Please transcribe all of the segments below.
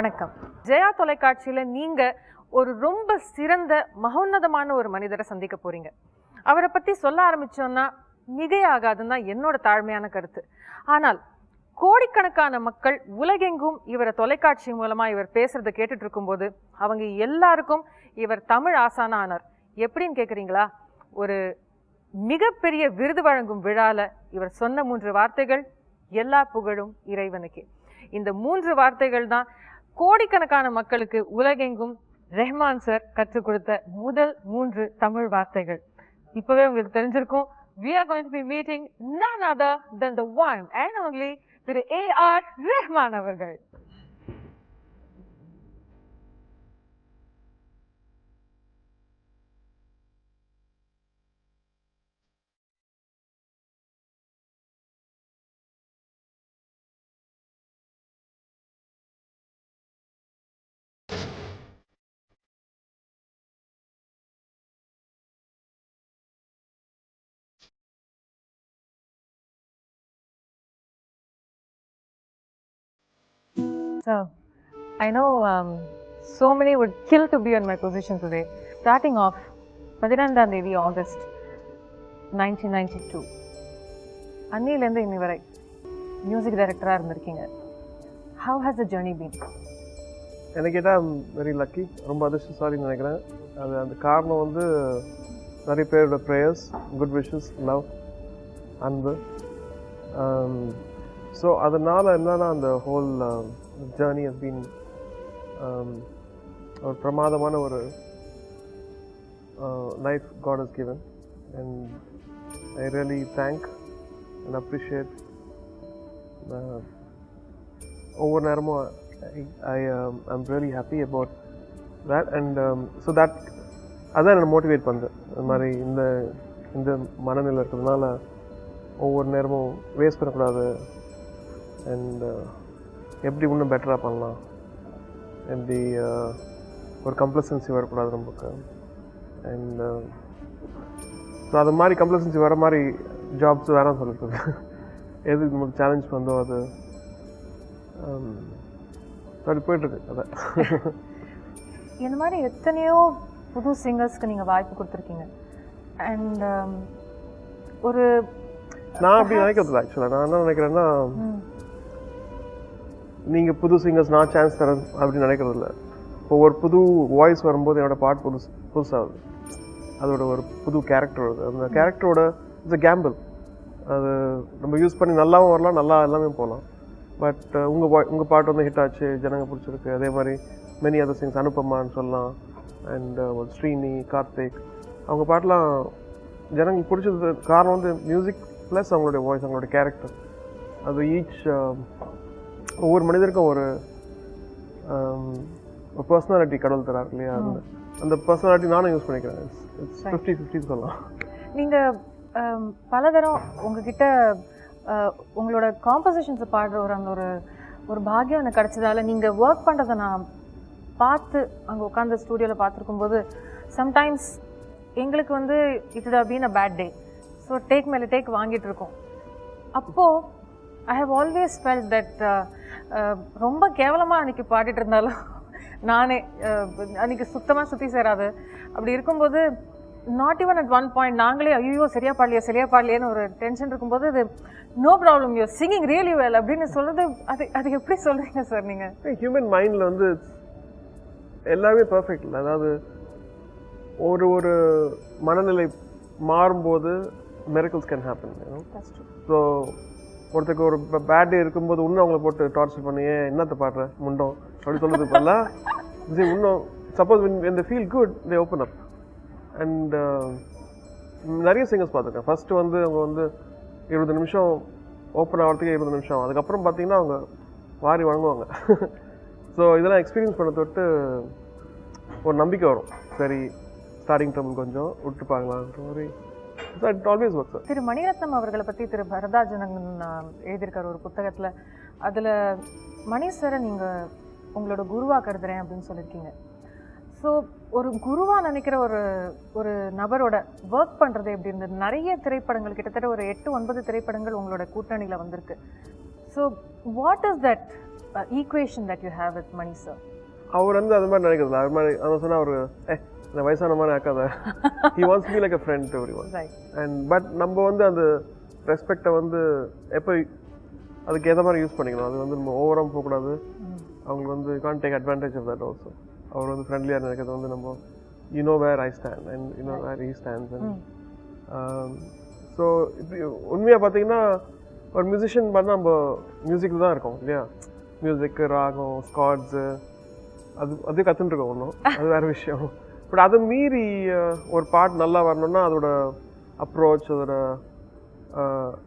வணக்கம். ஜெயா தொலைக்காட்சியில நீங்க ஒரு ரொம்ப சிறந்த மகோன்னதமான ஒரு மனிதரை சந்திக்க போறீங்க. அவரை பத்தி சொல்ல ஆரம்பிச்சோம்னா மிகையாகாதுன்னு தான் என்னோட தாழ்மையான கருத்து. ஆனால் கோடிக்கணக்கான மக்கள் உலகெங்கும் இவரை தொலைக்காட்சி மூலமா இவர் பேசுறதை கேட்டுட்டு இருக்கும்போது அவங்க எல்லாருக்கும் இவர் தமிழ் ஆசானா ஆனார். எப்படின்னு கேக்குறீங்களா? ஒரு மிகப்பெரிய விருது வழங்கும் விழால இவர் சொன்ன 3 வார்த்தைகள், எல்லா புகழும் இறைவனுக்கு. இந்த 3 வார்த்தைகள் தான் கோடிக்கணக்கான மக்களுக்கு உலகெங்கும் ரெஹ்மான் சார் கற்றுக் கொடுத்த முதல் 3 தமிழ் வார்த்தைகள். இப்பவே உங்களுக்கு தெரிஞ்சிருக்கும். We are going to be meeting none other than the one and only Thiru A.R. Rehman அவர்கள். So, I know so many would kill to be in my position today. Starting off, 12ஆம் தேதி ஆகஸ்ட் 1992. அன்னிலேருந்து இன்னி வரை music டைரக்டராக இருந்திருக்கீங்க. How has the journey been? எனக்கு கேட்டால் வெரி லக்கி, ரொம்ப அதிர்ஷ்டசாலின்னு நினைக்கிறேன். அந்த காரணம் வந்து நிறைய பேரோட ப்ரேயர்ஸ், குட் விஷஸ், லவ், அன்பு. ஸோ அதனால் என்னன்னா அந்த ஹோல் ஜேர்னி ஹஸ் பீன் ஒரு பிரமாதமான ஒரு life God has given. And I really thank and appreciate. ஒவ்வொரு நேரமும் I'm really happy about that, and so that அதான் என்னை மோட்டிவேட் பண்ணுது. இந்த மாதிரி இந்த மனநிலை இருக்கிறதுனால ஒவ்வொரு நேரமும் வேஸ்ட் பண்ணக்கூடாது. அண்ட் எப்படி இன்னும் பெட்டராக பண்ணலாம், எப்படி ஒரு கம்ப்ளசன்சி வரக்கூடாது நமக்கு. அண்ட் ஸோ அது மாதிரி கம்ப்ளசன்சி வர மாதிரி ஜாப்ஸ் வேணாம் சொல்லிட்டு எது நமக்கு சேலஞ்ச் வந்தோ அது அப்படி போயிட்டுருக்கு. அதான் இந்த மாதிரி எத்தனையோ புது சிங்கர்ஸ்க்கு நீங்கள் வாய்ப்பு கொடுத்துருக்கீங்க. அண்ட் ஒரு நான் அப்படி நினைக்கிறதில்ல. ஆக்சுவலாக நான் என்ன நினைக்கிறேன்னா, நீங்கள் புது சிங்கர்ஸ் நான் சான்ஸ் தரேன் அப்படின்னு நினைக்கிறதில்ல. இப்போ ஒரு புது வாய்ஸ் வரும்போது என்னோடய பாட்டு புதுசாகுது. அதோட ஒரு புது கேரக்டர் வருது. அந்த கேரக்டரோட இட்ஸ் அ கேம்பிள். அது நம்ம யூஸ் பண்ணி நல்லாவும் வரலாம், நல்லா எல்லாமே போகலாம். பட் உங்கள் பாட்டு வந்து ஹிட் ஆச்சு, ஜனங்க பிடிச்சிருக்கு. அதே மாதிரி மெனி அதர் சிங்ஸ், அனுப்பமான்னு சொல்லலாம், அண்ட் ஸ்ரீனி, கார்த்திக், அவங்க பாட்டெலாம் ஜனங்களுக்கு பிடிச்சது காரணம் வந்து மியூசிக் ப்ளஸ் அவங்களுடைய வாய்ஸ், அவங்களுடைய கேரக்டர். அது ஒவ்வொரு மனிதருக்கும் ஒரு பர்சனாலிட்டி கடவுள் தரார் இல்லையா? அந்த பர்சனாலிட்டி நானும் யூஸ் பண்ணிக்கிறேன். இட்ஸ் 50-50 சொல்லலாம். நீங்கள் பல தரம் உங்ககிட்ட உங்களோட காம்போசிஷன்ஸை பாடுற அந்த ஒரு பாக்கியம் எனக்கு கிடச்சதால நீங்கள் ஒர்க் பண்ணுறதை நான் பார்த்து அங்கே உட்காந்து ஸ்டூடியோவில் பார்த்துருக்கும்போது சம்டைம்ஸ் எங்களுக்கு வந்து it would have been a bad day. So take மேலே டேக் வாங்கிட்டு இருக்கோம். அப்போது I have always felt that ரொம்ப கேவலமாக அன்றைக்கி பாடிட்டு இருந்தாலும் நானே அன்றைக்கி சுத்தமாக சுற்றி சேராது. அப்படி இருக்கும்போது not even at one point நாங்களே ஐயோ சரியா பாடலையேன்னு ஒரு டென்ஷன் இருக்கும்போது இது no problem, you singing really well அப்படின்னு சொல்கிறது அது எப்படி சொல்கிறீங்க சார் நீங்கள்? ஹியூமன் மைண்டில் வந்து எல்லாமே பர்ஃபெக்ட் இல்லை. அதாவது ஒரு மனநிலை மாறும்போது miracles can happen, you know. That's true. So ஒருத்தருக்கு ஒரு பேட் டே இருக்கும்போது இன்னும் அவங்கள போட்டு டார்ச்சர் பண்ணியே என்னத்தை பாடுற முண்டோம் அப்படி சொல்கிறது இப்போல்லாம் இன்னும் suppose when they feel good they open up. And நிறைய சிங்கர்ஸ் பார்த்துருக்கேன். ஃபஸ்ட்டு வந்து அவங்க வந்து 20 நிமிஷம் ஓப்பன் ஆகிறதுக்கே 20 நிமிஷம், அதுக்கப்புறம் பார்த்தீங்கன்னா அவங்க வாரி வழங்குவாங்க. ஸோ இதெல்லாம் எக்ஸ்பீரியன்ஸ் பண்ண தொட்டு ஒரு நம்பிக்கை வரும், சரி ஸ்டார்டிங் ட்ரபிள் கொஞ்சம் விட்டு பார்க்கலான்ற மாதிரி. It always works. திரு மணிரத்னம் அவர்களை பற்றி திரு பரதாஜனன் எழுதியிருக்கார் ஒரு புத்தகத்தில். அதில் மணி சாரை நீங்கள் உங்களோட குருவாக கருதுறேன் அப்படின்னு சொல்லியிருக்கீங்க. ஸோ ஒரு குருவாக நினைக்கிற ஒரு நபரோட ஒர்க் பண்ணுறது எப்படி இருந்தது? நிறைய திரைப்படங்கள், கிட்டத்தட்ட ஒரு 8-9 திரைப்படங்கள் உங்களோட கூட்டணியில் வந்திருக்கு. So what is that equation that you have with Mani sir? அவர் வந்து அது மாதிரி நினைக்கிறதில்ல. அது மாதிரி அவன் சொன்னால் அவர் இந்த வயசான மாதிரி ஆக்காத. He wants me like a friend to everyone. Right. And but நம்ம வந்து அந்த ரெஸ்பெக்டை வந்து எப்போ அதுக்கு ஏற்ற மாதிரி யூஸ் பண்ணிக்கணும். அது வந்து நம்ம ஓவராக போகக்கூடாது. அவங்களுக்கு வந்து can take advantage of that also. அவர் வந்து ஃப்ரெண்ட்லியாக நினைக்கிறது வந்து நம்ம you know where I stand and you know where he stands. And so இப்படி உண்மையாக பார்த்தீங்கன்னா ஒரு மியூசிஷியன் பண்ணால் நம்ம மியூசிக்கில் தான் இருக்கோம் இல்லையா? மியூசிக்கு, ராகம், ஸ்காட்ஸு அது கற்றுட்டுருக்கோம் ஒன்றும், அது வேறு விஷயம். பட் அதை மீறி ஒரு பாட்டு நல்லா வரணும்னா அதோட அப்ரோச், அதோட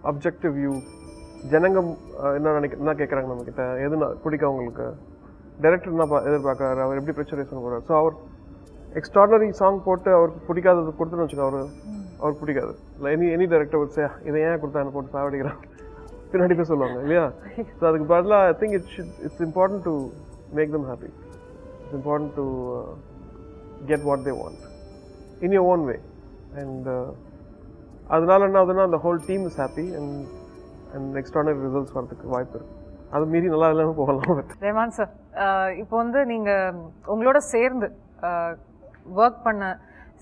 அப்ஜெக்டிவ் வியூ, ஜனங்க என்ன கேட்குறாங்க நம்மக்கிட்ட, எது பிடிக்கும் அவங்களுக்கு, டைரக்டர் என்ன எதிர்பார்க்குறாரு, அவர் எப்படி ப்ரெஷரைஸ் பண்ண போகிறார். ஸோ அவர் எக்ஸ்ட்ராடனரி சாங் போட்டு அவருக்கு பிடிக்காதது கொடுத்துன்னு வச்சுக்கோ, அவருக்கு பிடிக்காது. இல்லை எனி டைரக்டர் ஒரு இதை ஏன் கொடுத்தான்னு போட்டு சாவடிக்கிறான் பின்னாடி போய் சொல்லுவாங்க இல்லையா? ஸோ அதுக்கு பதிலாக I think it's important to make them happy. It's important to get what they want in your own way. And அதனால என்ன ஆகுதுன்னா அந்த whole team is happy and extraordinary results வரதுக்கு வாய்ப்பு இருக்குது. அது மீறி நல்லா இல்லாமல் போகலாம். ரஹ்மான் சார், இப்போ வந்து நீங்கள் உங்களோட சேர்ந்து ஒர்க் பண்ண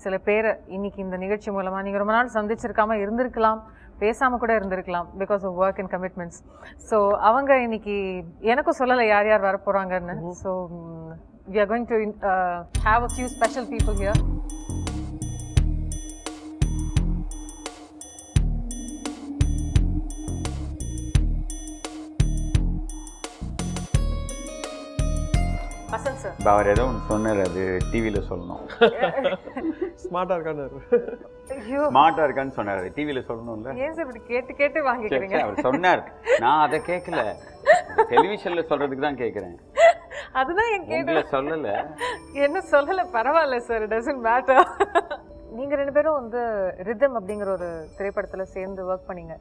சில பேரை இன்னைக்கு இந்த நிகழ்ச்சி மூலமாக நீங்கள் ரொம்ப நாள் சந்திச்சிருக்காம இருந்திருக்கலாம், பேசாமல் கூட இருந்திருக்கலாம், because of work and commitments. So அவங்க இன்னைக்கு எனக்கும் சொல்லலை யார் யார் வர போகிறாங்கன்னு. So we are going to have a few special people here. Vasanth sir, அவர் ஏதோ ஒன்று சொன்னார், அது டிவியில் சொல்லணும். ஸ்மார்ட்டாக இருக்கான்னு ஐயோ ஸ்மார்ட்டாக இருக்கான்னு சொன்னார், அது டிவியில் சொல்லணும்ல. ஏன் சார் இப்படி கேட்டு கேட்டு வாங்கிக்கிறீங்க? அவர் சொன்னார், நான் அதை கேட்கல, டெலிவிஷனில் சொல்கிறதுக்கு தான் கேட்குறேன். அதுதான் என் கேட்டு சொல்லலை. என்ன சொல்லலை, பரவாயில்ல சார், இட் டசன்ட் மேட்டர். நீங்கள் ரெண்டு பேரும் வந்து ரிதம் அப்படிங்கிற ஒரு திரைப்படத்தில் சேர்ந்து ஒர்க் பண்ணீங்க.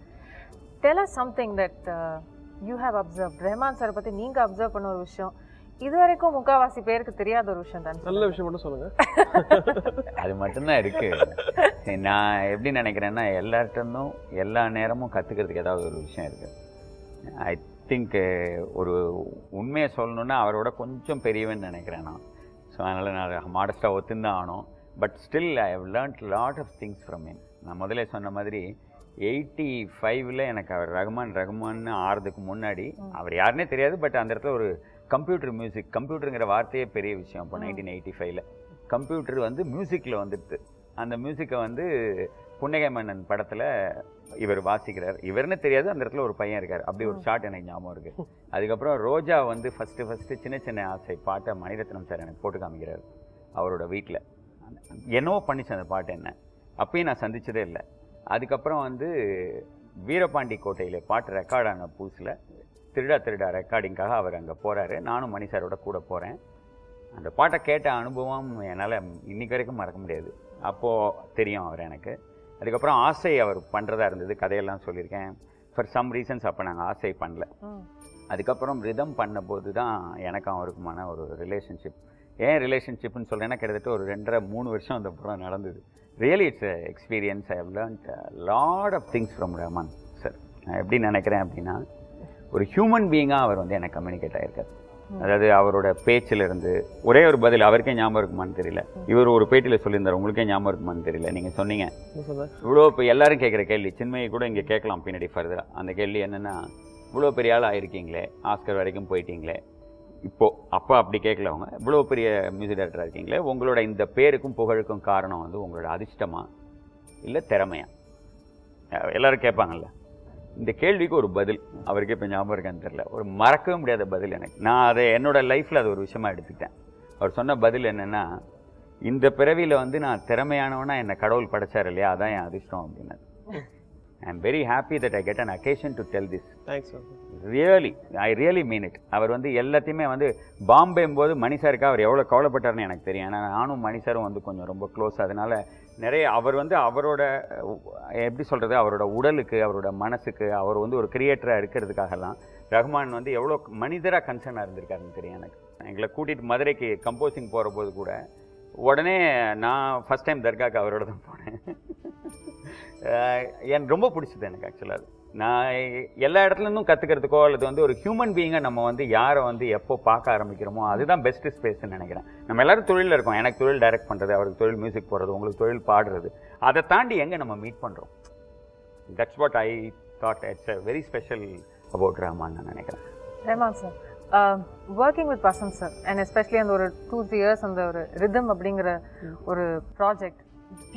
Tell us something that you have observed. Rahman சாரை பற்றி நீங்கள் அப்சர்வ் பண்ண ஒரு விஷயம், இது வரைக்கும் முக்காவாசி பேருக்கு தெரியாத ஒரு விஷயம் தான். நல்ல விஷயம் மட்டும் சொல்லுங்க. அது மட்டும்தான் இருக்கு. நான் எப்படி நினைக்கிறேன்னா, எல்லார்ட்டனும் எல்லா நேரமும் கற்றுக்கிறதுக்கு ஏதாவது ஒரு விஷயம் இருக்கு. ஐ திங்க் ஒரு உண்மையை சொல்லணுன்னா அவரோட கொஞ்சம் பெரியவன்னு நினைக்கிறேன் நான். ஸோ அதனால் நான் மாடஸ்ட்டாக ஒத்துந்தான் ஆனோம். But still I have learnt lot of things from him. நான் முதல்ல சொன்ன மாதிரி 85ல் எனக்கு அவர் ரகுமான்னு ஆறதுக்கு முன்னாடி அவர் யாருன்னே தெரியாது. பட் அந்த இடத்துல ஒரு கம்ப்யூட்டர் மியூசிக், கம்ப்யூட்டருங்கிற வார்த்தையே பெரிய விஷயம். இப்போ 1985ல் கம்ப்யூட்டர் வந்து மியூசிக்கில் வந்துடுது. அந்த மியூசிக்கை வந்து புன்னகை மன்னன் படத்தில் இவர் வாசிக்கிறார். இவர்னு தெரியாது, அந்த இடத்துல ஒரு பையன் இருக்கார். அப்படி ஒரு ஷாட் எனக்கு ஞாபகம் இருக்குது. அதுக்கப்புறம் ரோஜா வந்து ஃபஸ்ட்டு சின்ன சின்ன ஆசை பாட்டை மணிரத்னம் சார் எனக்கு போட்டு காமிக்கிறார் அவரோட வீட்டில். என்னவோ பண்ணிச்சு அந்த பாட்டு, என்ன அப்பயும் நான் சந்திச்சதே இல்லை. அதுக்கப்புறம் வந்து வீரபாண்டி கோட்டையில் பாட்டு ரெக்கார்டான புதுசில் திருடா ரெக்கார்டிங்காக அவர் அங்கே போகிறாரு. நானும் மணி சாரோட கூட போகிறேன். அந்த பாட்டை கேட்ட அனுபவம் என்னால் இன்னைக்கு வரைக்கும் மறக்க முடியாது. அப்போது தெரியும் அவர் எனக்கு. அதுக்கப்புறம் ஆசை அவர் பண்ணுறதா இருந்தது, கதையெல்லாம் சொல்லியிருக்கேன். ஃபார் சம் ரீசன்ஸ் அப்போ நாங்கள் ஆசை பண்ணல. அதுக்கப்புறம் ரிதம் பண்ணபோது தான் எனக்கும் அவருக்குமான ஒரு ரிலேஷன்ஷிப். ஏன் ரிலேஷன்ஷிப்னு சொல்கிறேன்னா, கிட்டத்தட்ட ஒரு 2.5-3 வருஷம் அந்த படம் நடந்தது. Really it's experience. I have learnt lot of things from Rahman sir. நான் எப்படி நினைக்கிறேன் அப்படின்னா, ஒரு ஹியூமன் பீயிங்காக அவர் வந்து எனக்கு கம்யூனிகேட் ஆகிருக்கார். அதாவது அவரோட பேச்சிலிருந்து ஒரே ஒரு பதில் அவருக்கே ஞாபகம் இருக்குமான்னு தெரியல. இவர் ஒரு பேட்டியில் சொல்லியிருந்தார், உங்களுக்கே ஞாபகம் இருக்குமான்னு தெரியல. நீங்கள் சொன்னீங்க இவ்வளோ இப்போ எல்லாரும் கேட்குற கேள்வி, சின்மையை கூட இங்கே கேட்கலாம் பின்னாடி ஃபர்தராக. அந்த கேள்வி என்னென்னா, இவ்வளோ பெரிய ஆள் ஆகிருக்கீங்களே, ஆஸ்கர் வரைக்கும் போயிட்டீங்களே, இப்போது அப்போ அப்படி கேட்கல, அவங்க இவ்வளோ பெரிய மியூசிக் டைரக்டராக இருக்கீங்களே, உங்களோட இந்த பேருக்கும் புகழுக்கும் காரணம் வந்து உங்களோட அதிர்ஷ்டமா இல்லை திறமையா? எல்லோரும் கேட்பாங்கல்ல. இந்த கேள்விக்கு ஒரு பதில் அவருக்கே இப்போ ஞாபகம் இருக்கான்னு தெரியல, ஒரு மறக்கவே முடியாத பதில் எனக்கு. நான் அதை என்னோடய லைஃப்பில் அது ஒரு விஷயமா எடுத்துக்கிட்டேன். அவர் சொன்ன பதில் என்னென்னா, இந்த பிறவியில் வந்து நான் திறமையானவனா என்னை கடவுள் படைச்சார் இல்லையா, அதான் என் அதிர்ஷ்டம் அப்படின்னு. I am very happy that I get an occasion to tell this. Thanks. I really mean it. அவர் வந்து எல்லாத்தையுமே வந்து பாம்பேம்போது மணி சாருக்கு அவர் எவ்வளோ கவலைப்பட்டார்னு எனக்கு தெரியும். ஏன்னா நானும் மணி சாரும் வந்து கொஞ்சம் ரொம்ப க்ளோஸ். அதனால் நிறைய அவர் வந்து அவரோட எப்படி சொல்கிறது, அவரோட உடலுக்கு, அவரோட மனசுக்கு, அவர் வந்து ஒரு கிரியேட்டராக இருக்கிறதுக்காகலாம் ரஹ்மான் வந்து எவ்வளோ மனிதராக கன்சர்னாக இருந்திருக்காருன்னு தெரியும் எனக்கு. எங்களை கூட்டிகிட்டு மதுரைக்கு கம்போசிங் போகிற போது கூட உடனே நான் ஃபஸ்ட் டைம் தர்காவுக்கு அவரோட தான் போனேன். எனக்கு ரொம்ப பிடிச்சது எனக்கு ஆக்சுவலாக. அது நான் எல்லா இடத்துலேருந்தும் கற்றுக்கிறதுக்கோ அல்லது வந்து ஒரு ஹியூமன் பீயிங்கை நம்ம வந்து யாரை வந்து எப்போ பார்க்க ஆரம்பிக்கிறோமோ அதுதான் பெஸ்ட் ஸ்பேஸ்ன்னு நினைக்கிறேன். நம்ம எல்லாரும் தொழிலில் இருக்கோம். எனக்கு தொழில் டைரக்ட் பண்ணுறது, அவருக்கு தொழில் மியூசிக் போடுறது, உங்களுக்கு தொழில் பாடுறது. அதை தாண்டி எங்கே நம்ம மீட் பண்ணுறோம். That's what I thought it's a very special about Rahman நான் நினைக்கிறேன். Rahman sir, working with Vasanth sir and especially அந்த ஒரு 2-3 இயர்ஸ் அந்த ஒரு ரிதம் அப்படிங்கிற ஒரு ப்ராஜெக்ட்,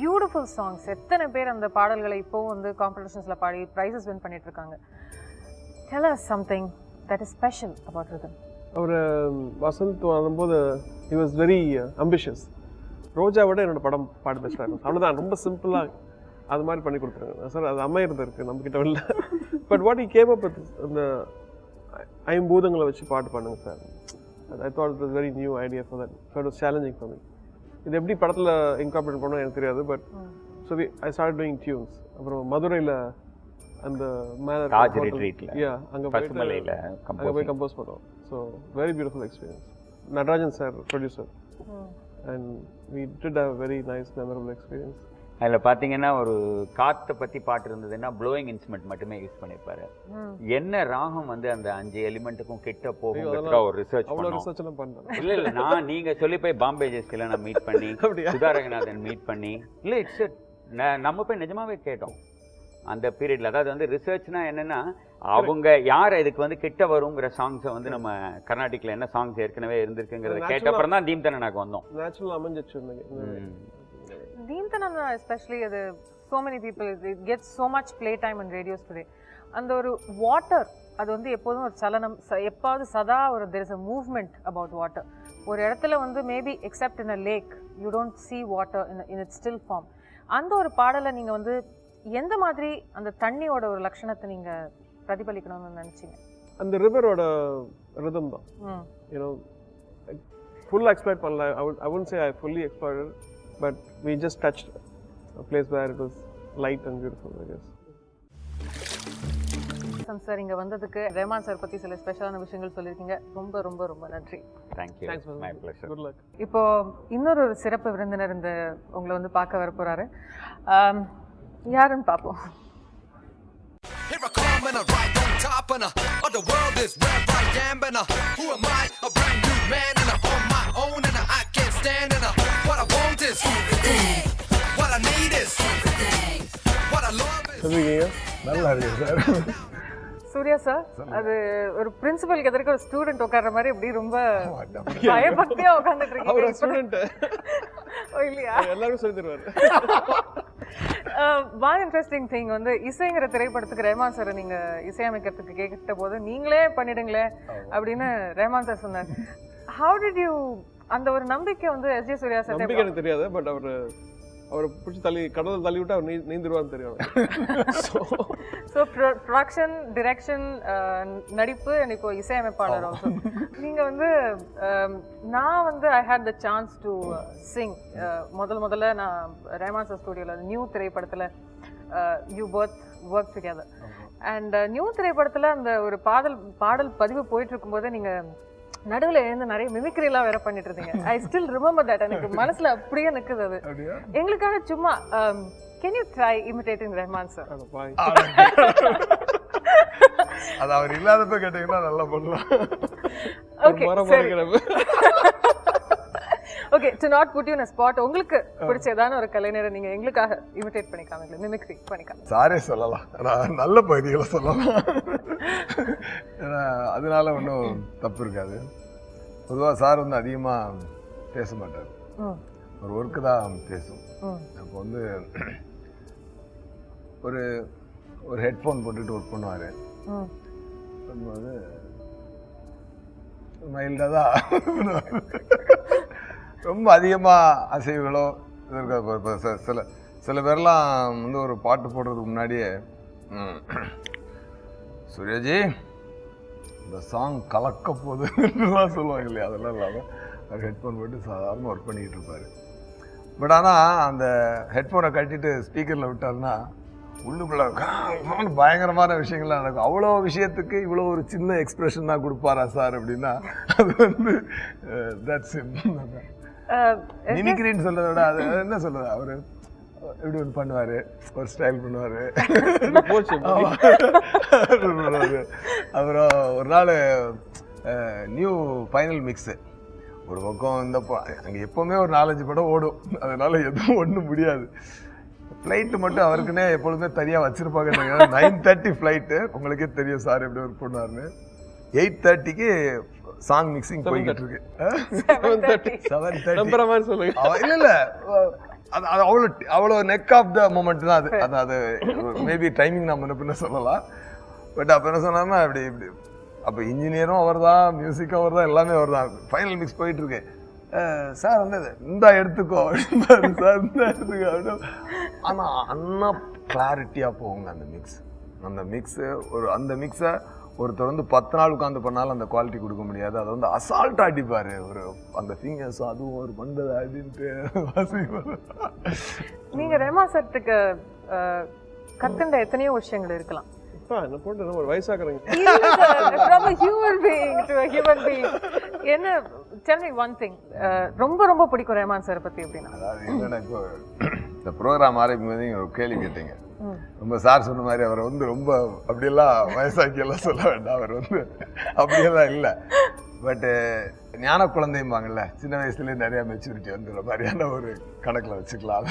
பியூட்டிஃபுல் சாங்ஸ், எத்தனை பேர் அந்த பாடல்களை இப்போவும் வந்து காம்படிஷன்ஸில் பாடி ப்ரைஸஸ் வின் பண்ணிட்டு இருக்காங்க. Tell us something that is special about rhythm. அவர் வசந்த் வரும்போது he was very ambitious. ரோஜா விட என்னோட படம் பாட பெஸ்ட்டாக இருக்கும். அவ்வளோதான், ரொம்ப சிம்பிளாக அது மாதிரி பண்ணி கொடுத்துருங்க சார். அது அமையிறது இருக்குது நம்மக்கிட்ட இல்லை. But what he came up with அந்த ஐம்பூதங்களை வச்சு பாட்டு பண்ணுங்க sir. I thought it was a very new idea for that. So it was challenging for me. இது எப்படி படத்தில் இன்கார்பரேட் பண்ணோம் எனக்கு தெரியாது. But so I start doing tunes. அப்புறம் மதுரையில் அந்த மேலே அங்கே போய் கம்போஸ் பண்ணோம். So very beautiful experience. Natarajan sir producer and we did have very nice memorable experience. அதில் பார்த்தீங்கன்னா ஒரு காற்றை பற்றி பாட்டு இருந்ததுன்னா ப்ளோயிங் இன்ஸ்ட்ருமெண்ட் மட்டுமே யூஸ் பண்ணியிருப்பாரு. என்ன ராகம் வந்து அந்த 5 எலிமெண்ட்டுக்கும் கிட்ட போகுங்கிறதுக்காக ஒரு ரிசர்ச் பண்ணோம். இல்லை நான் நீங்கள் சொல்லி போய் பாம்பே ஜெஸ்டியில் நான் மீட் பண்ணி சுதாரங்கநாதன் மீட் பண்ணி இல்லை இட்ஸ் நம்ம போய் நிஜமாவே கேட்டோம் அந்த பீரியட்ல. அதாவது வந்து ரிசர்ச்னா என்னன்னா அவங்க யார் இதுக்கு வந்து கிட்ட வருங்கிற சாங்ஸை வந்து நம்ம கர்நாடிக்ல என்ன சாங்ஸ் ஏற்கனவே இருந்திருக்குங்கிறத கேட்டப்பறம் தான் தீம் தனனாக்கு வந்தோம். Natural அமைஞ்சிச்சு. Deemthanana especially so many people it gets so much play time in radios today. And ஒரு வாட்டர் அது வந்து எப்போதும் ஒரு சலனம், எப்பாவது சதா ஒரு there is a movement about water. ஒரு இடத்துல வந்து maybe accept in a lake you don't see water in its still form. அந்த ஒரு பாடலை நீங்க வந்து எந்த மாதிரி அந்த தண்ணியோட ஒரு லட்சணத்தை நீங்க பிரதிபலிக்கணும்னு நினைச்சீங்க? அந்த ரிவரோட ரிதம் தான். you know full exploit பண்ணல. I wouldn't say I fully exploited, but we just touched a place where it was light and beautiful, I guess. Sir இங்க வந்ததுக்கு ரஹ்மான் சார் பத்தி சில ஸ்பெஷலான விஷயங்கள் சொல்லியிருக்கீங்க. ரொம்ப ரொம்ப ரொம்ப நன்றி. Thank you. My pleasure. Good luck. இப்போ இன்னொரு சிறப்பு விருந்தினர் இந்த உங்களை வந்து பார்க்க வர போறாரு. யாருன்னு பார்ப்போம். Here I come and I ride on top and the world is where I am and who am I? A brand new man and I'm on my own and I can't stand and what I want is everything. What I need is everything. What I love is நல்லா இருக்கு sir. Surya sir, அது ஒரு பிரின்சிபலுக்கு எதிர்க்க ஒரு student உட்கார்ற மாதிரி இப்படி ரொம்ப பயபக்தியா உட்கார்ந்துட்டு இருக்கீங்க. அவர் ஸ்டூடெண்ட் இல்லையா? எல்லாரும் சொல்லி தருவாரு. one interesting thing வந்து இசைங்கிற திரைப்படத்துக்கு ரஹ்மான் சார் நீங்க இசையமைக்கிறதுக்கு கேட்ட போது நீங்களே பண்ணிடுங்களே அப்படின்னு ரஹ்மான் சார் சொன்னார். how did you அந்த ஒரு நம்பிக்கை வந்து எஸ்ஜே சூர்யா சார் நம்பிக்கை எனக்கு தெரியாது. பட் அவரை பிடிச்சி கடவுள் தள்ளி விட்டு அவர் நீந்திருவான்னு தெரியும். ஸோ ப்ரொடக்ஷன், டிரெக்ஷன், நடிப்பு அண்ட் இப்போ இசையமைப்பாளர் ஆல்சோ. நீங்கள் வந்து நான் வந்து I had the chance to sing. முதல்ல நான் ரஹ்மான் சார் ஸ்டூடியோவில் நியூ திரைப்படத்தில் you both work together. And New திரைப்படத்தில் அந்த ஒரு பாடல் பதிவு போயிட்டு இருக்கும்போதே நீங்கள் நடுவில் எழுந்து நிறைய மிமிக்ரிலாம் வேற பண்ணிட்டு இருந்தீங்க. I still remember that. எனக்கு மனசுல அப்படியே நிக்குது அது. எங்களுக்காக சும்மா can you try imitating Rahman sir? அது அவர் இல்லாதப்ப கேட்டீங்கன்னா நல்லா பண்ணலாம். Okay okay, to not put you in a spot, உங்களுக்கு பிடிச்ச ஏதான ஒரு கலைஞரை நீங்க எங்களுக்காக இமிட்டேட் பண்ணிக்காமீங்களா, மிமிக்ரி பண்ணிக்காம? சாரே சொல்லலாம், நல்ல பகுதிகளை சொல்லலாம். ஏன்னா அதனால ஒன்றும் தப்பு இருக்காது. பொதுவாக சார் வந்து அதிகமாக பேச மாட்டார், ஒரு ஒர்க்கு தான் பேசும். அப்போ வந்து ஒரு ஹெட்ஃபோன் போட்டுட்டு ஒர்க் பண்ணுவார். பண்ணும்போது மைல்டாக தான் ரொம்ப அதிகமாக அசைவுகளோ இருக்காது. சில பேர்லாம் வந்து ஒரு பாட்டு போடுறதுக்கு முன்னாடியே சூர்யாஜி இந்த சாங் கலக்க போகுதுலாம் சொல்லுவாங்க இல்லையா, அதெல்லாம் இல்லாமல் அவர் ஹெட்ஃபோன் போட்டு சாதாரண ஒர்க் பண்ணிக்கிட்டு இருப்பார். பட் ஆனால் அந்த ஹெட்ஃபோனை கட்டிட்டு ஸ்பீக்கரில் விட்டார்னா உள்ளுக்குள்ள பயங்கரமான விஷயங்கள்லாம் நடக்கும். அவ்வளோ விஷயத்துக்கு இவ்வளோ ஒரு சின்ன எக்ஸ்பிரஷன் தான் கொடுப்பாரா சார் அப்படின்னா அது வந்து தட்ஸ் மிமிக்ரின்னு சொல்றதை விட அது என்ன சொல்றது, இப்படி ஒன்று பண்ணுவார், ஒரு ஸ்டைல் பண்ணுவார். போச்சு. அப்புறம் ஒரு நாள் நியூ ஃபைனல் மிக்ஸு ஒரு பக்கம் இந்த அங்கே எப்போவுமே ஒரு 4-5 படம் ஓடும், அதனால் எதுவும் ஒன்றும் முடியாது. ஃப்ளைட்டு மட்டும் அவருக்குன்னே எப்பொழுதுமே தனியாக வச்சுருப்பாங்க. 9:30 ஃப்ளைட்டு, உங்களுக்கே தெரியும் சார் எப்படி ஒர்க் பண்ணுவார்னு. 8:30க்கு சாங் மிக்சிங் போய்கிட்டு இருக்கு. 7:30 சொல்லுங்க. இல்லை அது அது அவ்வளோ நெக் ஆஃப் த மூமெண்ட் தான் அது. அது மேபி டைமிங் நான் முன்ன பின்ன சொல்லலாம். பட் அப்போ என்ன சொன்னார்னா இப்படி அப்போ இன்ஜினியரும் அவர் தான், மியூசிக்கும் அவர் தான், எல்லாமே அவர் தான். ஃபைனல் மிக்ஸ் போயிட்டுருக்கு. சார் வந்து இந்தா எடுத்துக்கோ அப்படின்னு சார், இந்தா எடுத்துக்கோ அப்படின்னு. ஆனால் அண்ணா கிளாரிட்டியாக போகுங்க அந்த மிக்ஸு அந்த மிக்ஸை ஒருத்தர் வந்து 10 நாள் உட்காந்து பண்ணாலும் அந்த குவாலிட்டி கொடுக்க முடியாது. அதை வந்து அசால்ட்டாக அடிப்பார். ஒரு அந்த ஃபிங்கர்ஸும் அதுவும் ஒரு மண்டது அப்படின்ட்டு வாசிப்பார். நீங்கள் ரஹ்மான் சார்ட்டுக்கு கற்றுண்ட எத்தனையோ விஷயங்கள் இருக்கலாம். என்ன போட்டு ஒரு வயசாக்குறீங்க. From a human being to a human being. என்ன tell me one thing. ரொம்ப ரொம்ப பிடிக்கும் ரஹ்மான் சார் பற்றி அப்படின்னா? அதாவது என்னன்னா, இப்போ இந்த ப்ரோக்ராம் ஆரம்பிக்கும் போது நீங்கள் ஒரு கேள்வி கேட்டீங்க. ரொம்ப சார் சொன்ன மாதிரி அவரை வந்து ரொம்ப அப்படியெல்லாம் வயசாக்கியெல்லாம் சொல்ல வேண்டாம். அவர் வந்து அப்படியெல்லாம் இல்லை. பட்டு ஞான குழந்தைம்பாங்கல்ல, சின்ன வயசுலேயே நிறையா மெச்சூரிட்டி வந்துடுற மாதிரியான ஒரு கணக்கில் வச்சுக்கலாம்.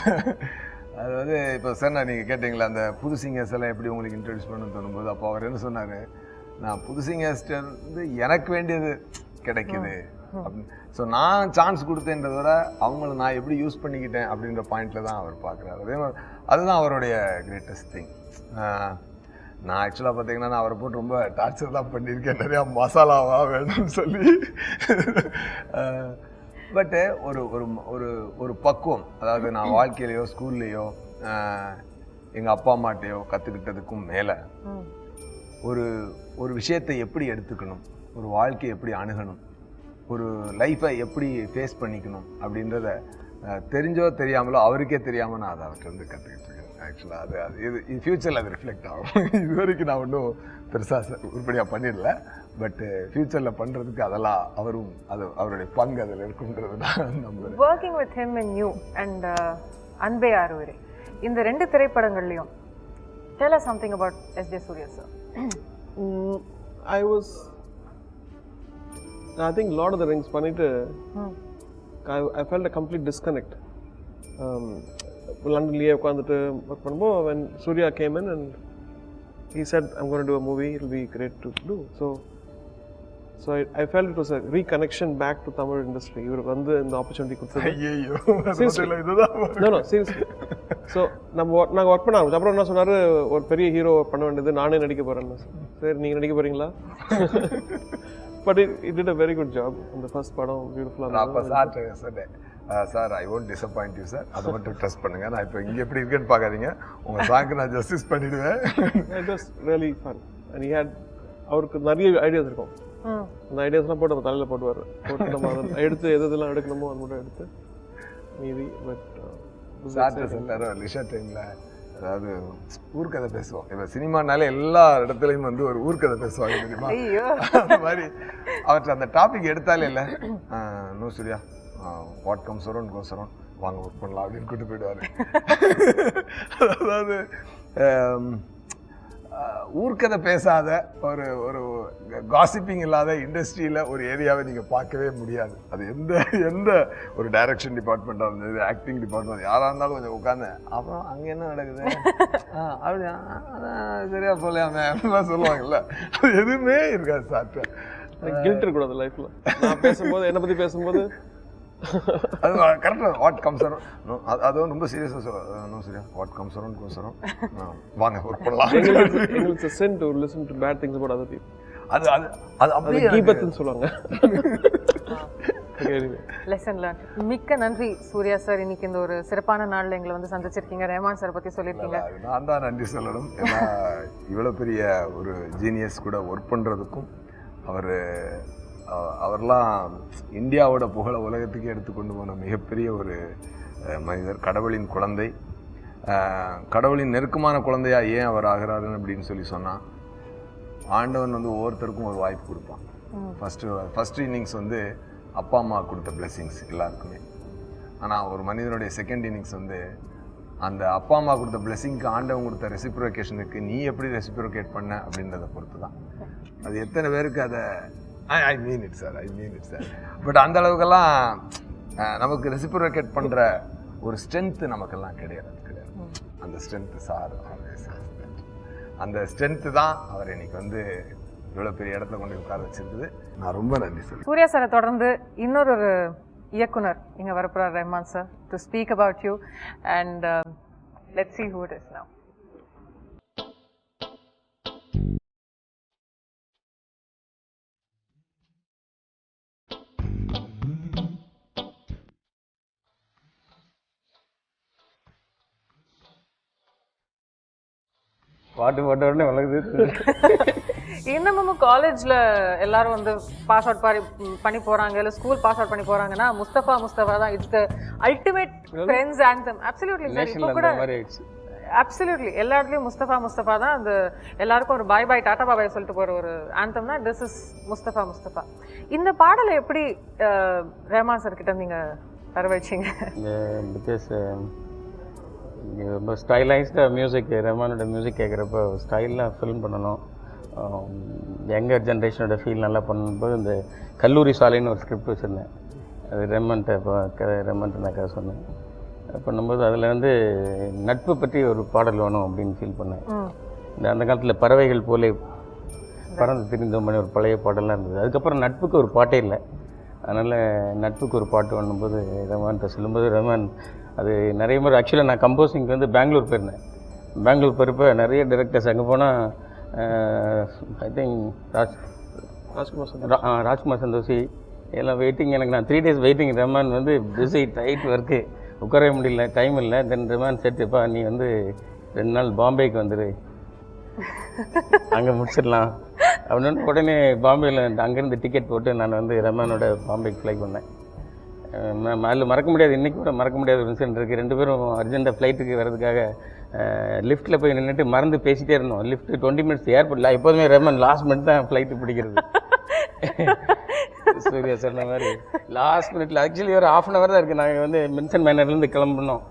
அது வந்து இப்போ சார் நீங்கள் கேட்டிங்களா அந்த புது சிங்கர்ஸ் எல்லாம் எப்படி உங்களுக்கு இன்ட்ரடியூஸ் பண்ணணும்னு தோணும்போது, அப்போ அவர் என்ன சொன்னார், நான் புது சிங்கர்ஸ்ட்டு வந்து எனக்கு வேண்டியது கிடைக்குது அப்படின்னு. ஸோ நான் சான்ஸ் கொடுத்தேன்றத விட அவங்கள நான் எப்படி யூஸ் பண்ணிக்கிட்டேன் அப்படின்ற பாயிண்டில் தான் அவர் பார்க்குறாரு. அதே மாதிரி அதுதான் அவருடைய கிரேட்டஸ்ட் திங். நான் ஆக்சுவலாக பார்த்தீங்கன்னா நான் அவரை போட்டு ரொம்ப டார்ச்சர் தான் பண்ணியிருக்கேன், நிறையா மசாலாவா வேணும்னு சொல்லி. பட்டு ஒரு ஒரு ஒரு பக்குவம், அதாவது நான் வாழ்க்கையிலையோ ஸ்கூல்லையோ எங்கள் அப்பா அம்மாட்டையோ கற்றுக்கிட்டதுக்கும் மேலே ஒரு விஷயத்தை எப்படி எடுத்துக்கணும், ஒரு வாழ்க்கையை எப்படி அணுகணும், ஒரு லைஃப்பை எப்படி ஃபேஸ் பண்ணிக்கணும் அப்படின்றத தெரிஞ்சோ தெரியாமலோ அவருக்கே தெரியாமல் நான் அதை அவர்கிட்ட வந்து கற்றுக்கிட்டு இருக்கேன். ஆக்சுவலாக அது இது ஃப்யூச்சரில் அது ரிஃப்ளெக்ட் ஆகும். இது வரைக்கும் நான் ஒன்றும் பெருசாக உருப்படியாக பண்ணிடல. பட்டு ஃப்யூச்சரில் பண்ணுறதுக்கு அதெல்லாம் அவருடைய பங்கு அதில் இருக்குன்றது நான் நம்புகிறேன். Working with him and you and அன்பே ஆறுவரே, இந்த 2 திரைப்படங்கள்லையும் tell us something about S.J. Surya sir. I think Lord of the Rings பண்ணிட்டு I felt a complete disconnect. லண்டன்லேயே உட்காந்துட்டு ஒர்க் பண்ணும்போது when Surya came in and he said I'm going to do a movie, it will be great to do. So I felt it was a reconnection back to Tamil industry. இவர் வந்து இந்த opportunity கொடுத்தது. ஐயோ no seriously. So நாங்கள் work பண்ண ஆரம்பிச்சோம். அப்புறம் என்ன சொன்னார், ஒரு பெரிய ஹீரோ பண்ண வேண்டியது, நானே நடிக்க போகிறேன்னு. சரி நீங்கள் நடிக்க போகிறீங்களா? But it did a very good job. அந்த ஃபர்ஸ்ட் படம் பியூட்டிஃபுல்லாக. அப்போ சார் சொன்னேன், sir I won't disappoint you sir, அதை மட்டும் ட்ரஸ்ட் பண்ணுங்கள். நான் இப்போ இங்கே எப்படி இருக்குன்னு பார்க்காதீங்க, உங்கள் சாங்க்கு நான் ஜஸ்டிஸ் பண்ணிவிடுவேன். It was really fun. And he had அவருக்கு நிறைய ஐடியாஸ் இருக்கும். அந்த ஐடியாஸ்லாம் போட்டு நம்ம தலையில் போட்டு நம்ம அதை எடுத்து எதெல்லாம் எடுக்கணுமோ அது மட்டும் எடுத்து மீதி. பட் சார்ட்ட சொன்னார் லிஷா டைமில், அதாவது ஊர்க்கதை பேசுவோம். இப்போ சினிமானாலே எல்லா இடத்துலையும் வந்து ஒரு ஊர்க்கதை பேசுவாங்க தெரியுமா, அந்த மாதிரி அவர்கிட்ட அந்த டாபிக் எடுத்தாலே இல்லை, no Surya what comes around goes around, வாங்க ஒர்க் பண்ணலாம் அப்படின்னு கூட்டு போயிடுவார். அதாவது ஊர்க்கதை பேசாத ஒரு காசிப்பிங் இல்லாத இண்டஸ்ட்ரியில் ஒரு ஏரியாவை நீங்கள் பார்க்கவே முடியாது. அது எந்த ஒரு டைரக்ஷன் டிபார்ட்மெண்ட்டாக இருந்தது, ஆக்டிங் டிபார்ட்மெண்ட் யாராக இருந்தாலும் கொஞ்சம் உட்காந்து அப்புறம் அங்கே என்ன நடக்குது அப்படி சரியா போகலையாமே அப்படிலாம் சொல்லுவாங்கல்ல, அது எதுவுமே இருக்காது சாப்பிட்டு. கில்ட் இருக்கக்கூடாது லைஃப்பில். நான் பேசும்போது என்னை பற்றி பேசும்போது அது கரெக்டாக வாட் கம்ஸ் அரவுண்ட், அது வந்து ரொம்ப சீரியஸாக சொல்லுவோம். சரியா what comes around goes around, வாங்க ஒர்க் பண்ணலாம். எங்களுக்கு sent to listen to bad things about other people. அது அது அது அப்படியே கீபத்னு சொல்லுவாங்க. Lesson learn. மிக்க நன்றி சூர்யா சார், இன்னைக்கு இந்த ஒரு சிறப்பான நாளில் எங்களை வந்து சந்திச்சிருக்கீங்க, ரஹ்மான் சார் பற்றி சொல்லியிருக்கீங்க. நான் தான் நன்றி சொல்லணும். ஏன்னா இவ்வளோ பெரிய ஒரு ஜீனியஸ் கூட ஒர்க் பண்ணுறதுக்கும் அவர்லாம் இந்தியாவோட புகழ உலகத்துக்கே எடுத்துக்கொண்டு போன மிகப்பெரிய ஒரு மனிதர், கடவுளின் குழந்தை. கடவுளின் நெருக்கமான குழந்தையா ஏன் அவர் ஆகிறாருன்னு அப்படின்னு சொன்னால், ஆண்டவன் வந்து ஒவ்வொருத்தருக்கும் ஒரு வாய்ப்பு கொடுப்பான். ஃபஸ்ட்டு இன்னிங்ஸ் வந்து அப்பா அம்மா கொடுத்த பிளெஸிங்ஸ் எல்லாருக்குமே. ஆனால் ஒரு மனிதனுடைய செகண்ட் இன்னிங்ஸ் வந்து அந்த அப்பா அம்மா கொடுத்த பிளெஸிங்க்கு ஆண்டவன் கொடுத்த ரெசிப்ரோகேஷனுக்கு நீ எப்படி ரெசிப்ரோகேட் பண்ண அப்படின்றத பொறுத்து தான். அது எத்தனை பேருக்கு அதை ஐ மீன் இட் சார் பட் அந்த அளவுக்கெல்லாம் நமக்கு ரெசிப்ரோகேட் பண்ணுற ஒரு ஸ்ட்ரென்த்து நமக்கெல்லாம் கிடையாது. அந்த ஸ்ட்ரென்த்து சார் அந்த ஸ்ட்ரென்த்து தான் அவர் இன்னைக்கு வந்து இவ்வளோ பெரிய இடத்துல கொண்டு உட்கார வச்சிருக்குது. நான் ரொம்ப நன்றி சார். சூர்யா சாரை தொடர்ந்து இன்னொரு இயக்குனர் இங்க வரப்போறார், Rahman sir, to speak about you and let's see who it is now. பாட்டு உடனே வளருது. இன்னமும் காலேஜ்ல எல்லாரும் வந்து பாஸ் அவுட் பண்ணி போறாங்க, இல்ல ஸ்கூல் பாஸ் அவுட் பண்ணி போறாங்கன்னா முஸ்தபா தான் it's the ultimate friends anthem. Absolutely sir. இப்போ கூட அப்சல்யூட்லி எல்லா இடத்துலயும் முஸ்தபா தான். அந்த எல்லாருக்கும் ஒரு பாய் பாய் டாடா பாபாய் சொல்லிட்டு போற ஒரு ஆந்தம்னா திஸ் இஸ் முஸ்தபா. இந்த பாடலை எப்படி ரஹ்மான் சார் கிட்ட நீங்க வரவழைச்சீங்க? பிகாஸ் ரொம்ப ஸ்டைலைஸ்டாக மியூசிக், ரஹ்மானோட மியூசிக் கேட்குறப்போ ஸ்டைலாக ஃபில்ம் பண்ணணும், யங்கர் ஜென்ரேஷனோட ஃபீல் நல்லா பண்ணும்போது இந்த கல்லூரி சாலைன்னு ஒரு ஸ்கிரிப்ட் வச்சுருந்தேன். அது ரஹ்மான்ட்ட நான் கதை சொன்னேன். பண்ணும்போது அதில் வந்து நட்பு பற்றி ஒரு பாடல் வேணும் அப்படின்னு ஃபீல் பண்ணேன். அந்த காலத்தில் பறவைகள் போலே பறந்து திரிந்தோம் பண்ணி ஒரு பழைய பாடலாம் இருந்தது. அதுக்கப்புறம் நட்புக்கு ஒரு பாட்டே இல்லை. அதனால் நட்புக்கு ஒரு பாட்டு பண்ணும்போது ரஹ்மான்கிட்ட சொல்லும்போது ரஹ்மான் அது நிறைய முறை ஆக்சுவலாக நான் கம்போசிங்க்கு வந்து பெங்களூர் போயிருந்தேன். பெங்களூர் போகிறப்ப நிறைய டைரக்டர்ஸ் அங்கே போனால் ஐ திங்க் ராஜ்குமார் சந்தோஷி எல்லாம் வெயிட்டிங். எனக்கு நான் 3 days வெயிட்டிங். ரஹ்மான் வந்து பிஸி டைட் ஒர்க்கு, உட்காரவே முடியல, டைம் இல்லை. தென் ரஹ்மான் செட்டுப்பா நீ வந்து 2 நாள் பாம்பேக்கு வந்துடு, அங்கே முடிச்சிடலாம் அப்படின்னு. உடனே பாம்பேயில் அங்கேருந்து டிக்கெட் போட்டு நான் வந்து ரஹ்மானோட பாம்பேக்கு ஃப்ளை பண்ணேன். அதில் மறக்க முடியாது, இன்றைக்கி கூட மறக்க முடியாத ஒரு இன்சிடென்ட் இருக்குது. 2 பேரும் அர்ஜென்ட்டாக ஃப்ளைட்டுக்கு வர்றதுக்காக லிஃப்ட்டில் போய் நின்றுட்டு மறந்து பேசிகிட்டே இருந்தோம். லிஃப்ட்டு 20 minutes ஏர்போர்ட்டில். எப்போதுமே ரஹ்மான் லாஸ்ட் மினிட் தான் ஃப்ளைட்டு பிடிக்கிறது. சூர்யா சொன்ன மாதிரி லாஸ்ட் மினிட்ல ஆக்சுவலி ஒரு 1/2 hour தான் இருக்குது. நாங்கள் வந்து மின்சன் மேனர்லேருந்து கிளம்புனோம்.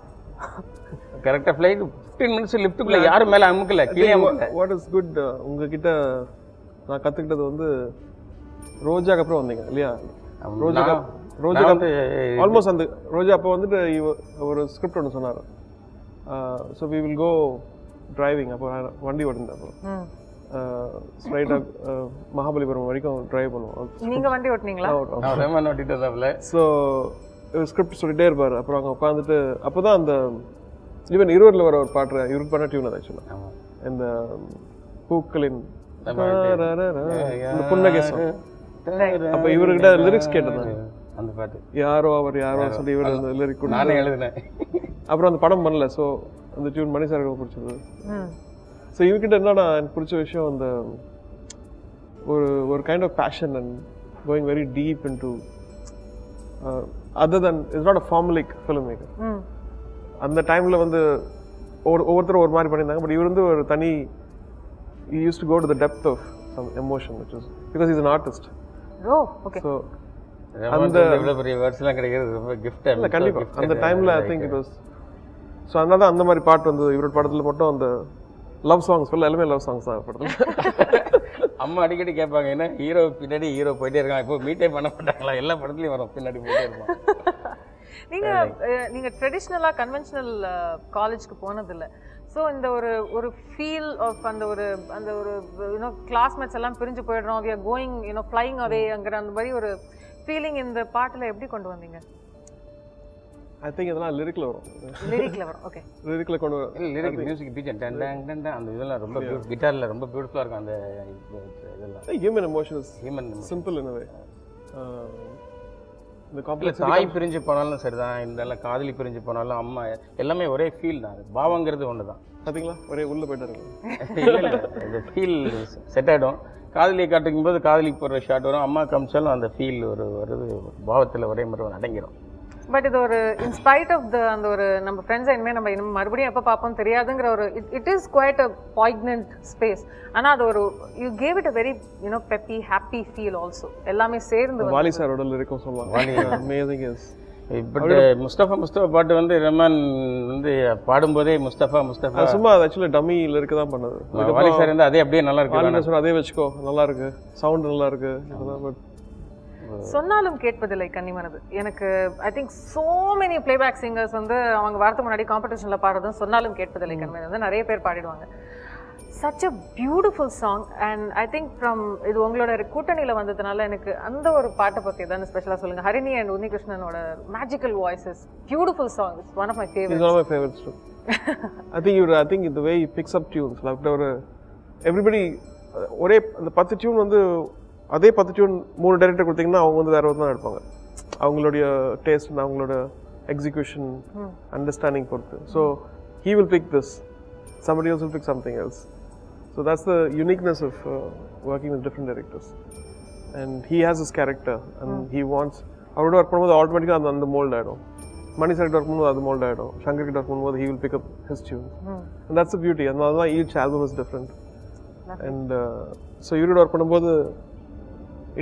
கரெக்டாக ஃப்ளைட்டு 15 minutes லிஃப்ட்டுக்குள்ளே யாரும் மேலே அமுக்கல, கீழே அமுக்கல. வாட் இஸ் குட், உங்ககிட்ட நான் கற்றுக்கிட்டது வந்து ரோஜாக்கு அப்புறம் வந்தீங்க இல்லையா? ரோஜா வந்து ஆல்மோஸ்ட் அந்த ரோஜா அப்போ வந்துட்டு ஒரு ஸ்கிரிப்ட் ஒன்று சொன்னார். So we will go driving. அப்போ வண்டி ஓட்டிருந்தேன். அப்போ ஸ்ட்ரைட்டாக மகாபலிபுரம் வரைக்கும் டிரைவ் பண்ணுவோம். நீங்க வண்டி ஓட்டினீங்களா? ரஹ்மான் ஓட்டிட்டு. ஸோ ஸ்கிரிப்ட் சொல்லிட்டே இருப்பார். அப்புறம் அங்கே உட்காந்துட்டு அப்போ தான் அந்த ஈவன் இருவரில் வர ஒரு பாட்டு இவருக்கு பண்ண டியூன் அது ஆக்சுவலாக. இந்த பூக்களின் புன்னகேசம். அப்போ இவர்கிட்ட லிரிக்ஸ் கேட்டிருந்தாங்க. அந்த பாட்டு யாரோ அவர் யாரோ சொல்லி இவர் அந்த லிரிக் நானே எழுதினேன். அப்புறம் அந்த படம் பண்ணல. ஸோ அந்த டியூன் மணி சார் பிடிச்சது. ஸோ இவர்கிட்ட என்னன்னா எனக்கு பிடிச்ச விஷயம் அந்த ஒரு kind of passion and going very deep into other than it's not a formulaic film maker. அந்த டைமில் வந்து ஒவ்வொருத்தரும் ஒரு மாதிரி பண்ணியிருந்தாங்க. பட் இவர் வந்து ஒரு தனி he used to go to the depth of some emotion, which is because he's an artist. Oh, okay. So அந்த இவ்வளவு பெரிய வேர்ட்ஸ்லாம் கிடைக்கிறது ரொம்ப கிஃப்ட். இல்ல கண்டிப்பா அந்த டைம்ல I think it was. So அதனால தான் அந்த மாதிரி பாட்டு வந்து இவரோட படத்தில் மட்டும் அந்த லவ் சாங்ஸ் ஃபுல்லாக எல்லாமே லவ் சாங்ஸ் தான் படத்தில். அம்மா அடிக்கடி கேட்பாங்க, ஏன்னா ஹீரோ பின்னாடி ஹீரோ போயிட்டே இருக்காங்க, இப்போ மீட்டே பண்ண மாட்டாங்களா? எல்லா படத்துலையும் வரும், பின்னாடி போயிட்டே இருப்பான். நீங்க ட்ரெடிஷ்னலா கன்வென்ஷனல் காலேஜ்க்கு போனதில்லை. ஸோ இந்த ஒரு ஃபீல் ஆஃப் அந்த ஒரு யூனோ கிளாஸ்மேட்ஸ் எல்லாம் பிரிஞ்சு போயிடுறோம், we are going you know flying அவேங்கிற அந்த மாதிரி ஒரு ஃபீலிங் இந்த பாட்டில் எப்படி கொண்டு வந்தீங்க? ஐ திங்க் இதெல்லாம் லிரிக்ல வரும். ஓகே. லிரிக்ல கொண்டு வரும். லிரிக் மியூசிக் பீஜன் டன் டன் டன் அந்த இதெல்லாம் ரொம்ப கிட்டார்ல ரொம்ப பியூட்டிஃபுல்லா இருக்கும். அந்த இதெல்லாம் human emotions, human simple in a way. இந்த காம்ப்ளெக்ஸ் தாய் பிரிஞ்சு போனாலும் சரிதான், இந்த காதலி பிரிஞ்சு போனாலும் அம்மா எல்லாமே ஒரே ஃபீல் தான். பாவங்கிறது ஒன்று தான். பார்த்தீங்களா, ஒரே உள்ள போயிட்டு இருக்கு. இல்லை இந்த ஃபீல் செட் ஆகிடும். காதலியை காட்டுக்கும் போது காதலிக்கு போடுற ஷாட் வரும், அம்மா காமிச்சாலும் அந்த ஃபீல் வருது பாவத்தில் ஒரே மாதிரி அடங்கிடும். பட் இது ஒரு இன்ஸ்பைட் ஆஃப் அந்த ஒரு நம்ம ஃப்ரெண்ட்ஸ் இனிமேல் நம்ம இன்னும் மறுபடியும் எப்போ பார்ப்போம் தெரியாதுங்கிற ஒரு it is quite a poignant space. ஆனால் அது ஒரு you gave it a very you know peppy happy feel also. எல்லாமே சேர்ந்து வாலி சாரோட லிரிக்கும் சொல்லுவாங்க. அமேசிங் இஸ் பட் முஸ்தபா பாட்டு வந்து ரஹ்மான் வந்து பாடும்போதே முஸ்தபா அது சும்மா அது ஆக்சுவலி டம்மியில் இருக்க தான் பண்ணது. வாலி சார் வந்து அதே அப்படியே நல்லா இருக்கு. வாலி சார் அதே வச்சுக்கோ, நல்லா இருக்கு, சவுண்ட் நல்லா இருக்கு. பட் சொன்னாலும் கேட்பதில்லை கன்னிமனது. எனக்கு I think so many playback singers வந்து அவங்க வாரத்துக்கு முன்னாடி காம்படிஷன்ல பாடுறதும் சொன்னாலும் கேட்பதில்லை கன்னிமனது வந்து நிறைய பேர் பாடிடுவாங்க. Such a beautiful song. And I think from இது உங்களோட கூட்டணியில் வந்ததுனால எனக்கு அந்த ஒரு பாட்டை பற்றி எதாவது ஸ்பெஷலாக சொல்லுங்கள். ஹரிணி அண்ட் உன்னிகிருஷ்ணனோட magical voices, beautiful song. It's one of my favourite. It's one of my favourites too. I think the way he picks up tunes, like ஒரு everybody ஒரே அந்த 10 டியூன் வந்து அதே 10 டியூன் 3 டைரக்டர் கொடுத்தீங்கன்னா அவங்க வந்து வேற ஒரு தான் எடுப்பாங்க. அவங்களுடைய டேஸ்ட், அவங்களோட எக்ஸிகியூஷன், அண்டர்ஸ்டாண்டிங் பொறுத்து. So he will pick this, somebody else will pick something else. So that's the uniqueness of working with different directors. And he has his character and he wants அவரோட work பண்ணும்போது ஆட்டோமேட்டிக்காக அந்த mould ஆகிடும். மணி sir work பண்ணும்போது அது mould ஆகிடும். சங்கர் கிட்ட work பண்ணும்போது he will pick up his tunes. And that's the beauty. அதனால தான் each album is different. And so இவரோட ஒர்க் பண்ணும்போது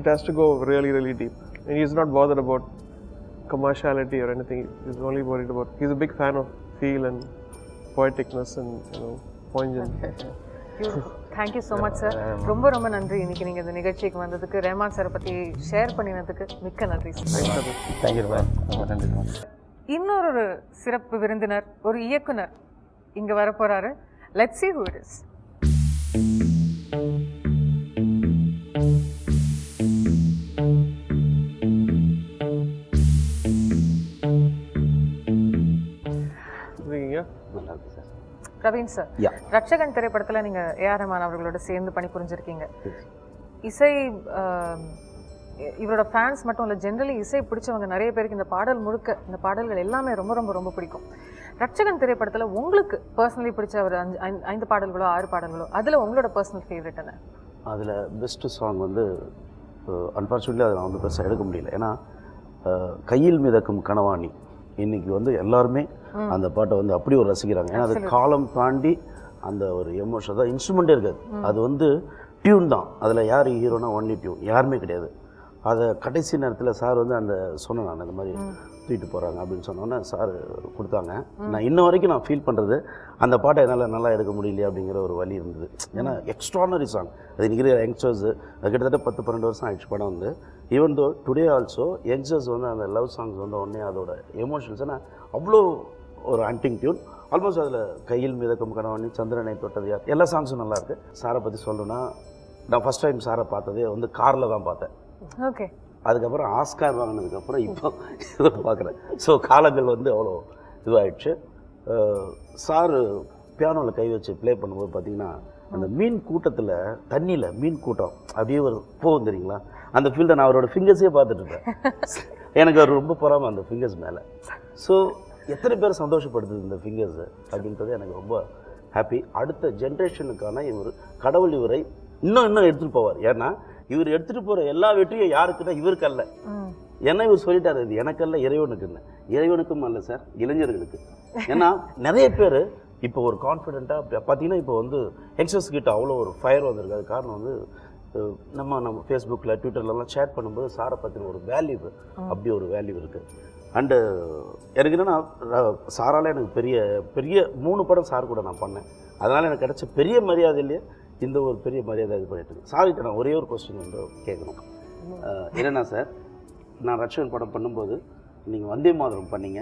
it has to go really, really deep. And he's not bothered about commerciality or anything. He's only worried about, he's a big fan of feel and poeticness and, you know, poignant. Thank you so much sir. ரொம்ப ரொம்ப நன்றி. இன்னைக்கு நீங்கள் இந்த நிகழ்ச்சிக்கு வந்ததுக்கு, ரஹ்மான் சாரை பற்றி ஷேர் பண்ணினதுக்கு மிக்க நன்றி சார். தேங்க்யூ மேம், ரொம்ப நன்றி. இன்னொரு சிறப்பு விருந்தினர், ஒரு இயக்குனர் இங்கே வரப்போறாரு. Let's see who it is. Praveen sir, Ratchagan திரைப்படத்தில் நீங்கள் ஏஆர் ரஹ்மான் அவர்களோட சேர்ந்து பணிபுரிஞ்சிருக்கீங்க. இசை இவரோட ஃபேன்ஸ் மட்டும் இல்லை, ஜென்ரலி இசை பிடிச்சவங்க நிறைய பேருக்கு இந்த பாடல் முழுக்க, இந்த பாடல்கள் எல்லாமே ரொம்ப ரொம்ப ரொம்ப பிடிக்கும். ரட்சகன் திரைப்படத்தில் உங்களுக்கு பர்சனலி பிடிச்ச ஒரு 5 பாடல்களோ 6 பாடல்களோ, அதில் உங்களோட பர்சனல் ஃபேவரட் என்ன? அதில் பெஸ்ட்டு சாங் வந்து அன்ஃபார்ச்சுனேட்லி அதை நான் வந்து பெருசாக எடுக்க முடியல. ஏன்னா கையில் மிதக்கும் கனவாணி இன்னைக்கு வந்து எல்லாருமே அந்த பாட்டை வந்து அப்படி ஒரு ரசிக்கிறாங்க. ஏன்னா அது காலம் தாண்டி அந்த ஒரு எமோஷன் தான், இன்ஸ்ட்ருமெண்ட்டே இருக்காது, அது வந்து டியூன் தான். அதில் யார் ஹீரோனா ஒன்லி டியூன், யாருமே கிடையாது. அதை கடைசி நேரத்தில் சார் வந்து அந்த சொன்னேன், நான் இந்த மாதிரி தூக்கிட்டு போகிறாங்க அப்படின்னு சொன்னோன்னே சார் கொடுத்தாங்க. நான் இன்ன வரைக்கும் நான் ஃபீல் பண்ணுறது அந்த பாட்டை என்னால் நல்லா எடுக்க முடியலையே அப்படிங்கிற ஒரு வழி இருந்தது. ஏன்னா எக்ஸ்ட்ரானரி சாங், அது இன்றைக்கி யங்ஸ்டர்ஸு அது கிட்டத்தட்ட 10-12 வருஷம் ஆயிடுச்சு படம் வந்து. Even though today also youngsters வந்து அந்த லவ் சாங்ஸ் வந்து உடனே அதோட எமோஷன்ஸ் ஏன்னா அவ்வளோ ஒரு ஹண்டிங் டியூன். ஆல்மோஸ்ட் அதில் கையில் மிதக்கும் கனவாணி, சந்திரனை தொட்டது யார், எல்லா சாங்ஸும் நல்லாயிருக்கு. சாரை பற்றி சொல்லணும்னா நான் ஃபஸ்ட் டைம் சாரை பார்த்ததே வந்து காரில் தான் பார்த்தேன். ஓகே. அதுக்கப்புறம் ஆஸ்கார் வாங்கினதுக்கப்புறம் இப்போ பார்க்குறேன். ஸோ காலங்கள் வந்து அவ்வளோ இதுவாகிடுச்சு. சார் பியானோவில் கை வச்சு ப்ளே பண்ணும்போது பார்த்தீங்கன்னா அந்த மீன் கூட்டத்தில், தண்ணியில் மீன் கூட்டம் அப்படியே ஒரு போகும் தெரியுங்களா, அந்த ஃபீல்டை நான் அவரோட ஃபிங்கர்ஸே பார்த்துட்ருப்பேன். எனக்கு அவர் ரொம்ப பொறாமல் அந்த ஃபிங்கர்ஸ் மேலே. ஸோ எத்தனை பேர் சந்தோஷப்படுத்துது இந்த ஃபிங்கர்ஸு அப்படின்றது எனக்கு ரொம்ப ஹாப்பி. அடுத்த ஜென்ரேஷனுக்கான இவர் கடவுள் இவரை இன்னும் எடுத்துகிட்டு போவார். ஏன்னா இவர் எடுத்துகிட்டு போகிற எல்லா வெற்றியும் யாருக்குன்னா இவருக்கு அல்ல. ஏன்னா இவர் சொல்லிட்டார், இது எனக்கல்ல இறைவனுக்குன்னு. இறைவனுக்கும் அல்ல சார், இளைஞர்களுக்கு. ஏன்னா நிறைய பேர் இப்போ ஒரு கான்ஃபிடென்ட்டாக பார்த்தீங்கன்னா இப்போ வந்து யங்ஸ்டர்ஸ் கிட்ட அவ்வளோ ஒரு ஃபயர் வந்திருக்கு. அது காரணம் வந்து நம்ம ஃபேஸ்புக்கில் ட்விட்டர்லலாம் ஷேர் பண்ணும்போது சாரை பற்றின ஒரு வேல்யூ, அப்படி ஒரு வேல்யூ இருக்குது. அண்டு எனக்கு என்னென்னா சாரால் எனக்கு பெரிய 3 படம் சார் கூட நான் பண்ணேன். அதனால் எனக்கு கிடச்ச பெரிய மரியாதையிலேயே இந்த ஒரு பெரிய மரியாதை இது பண்ணிட்டு சார்கிட்ட நான் ஒரே ஒரு கொஸ்டின் வந்து கேட்கணும். என்னென்னா சார், நான் ரட்சகன் படம் பண்ணும்போது நீங்கள் வந்தே மாதரம் பண்ணீங்க.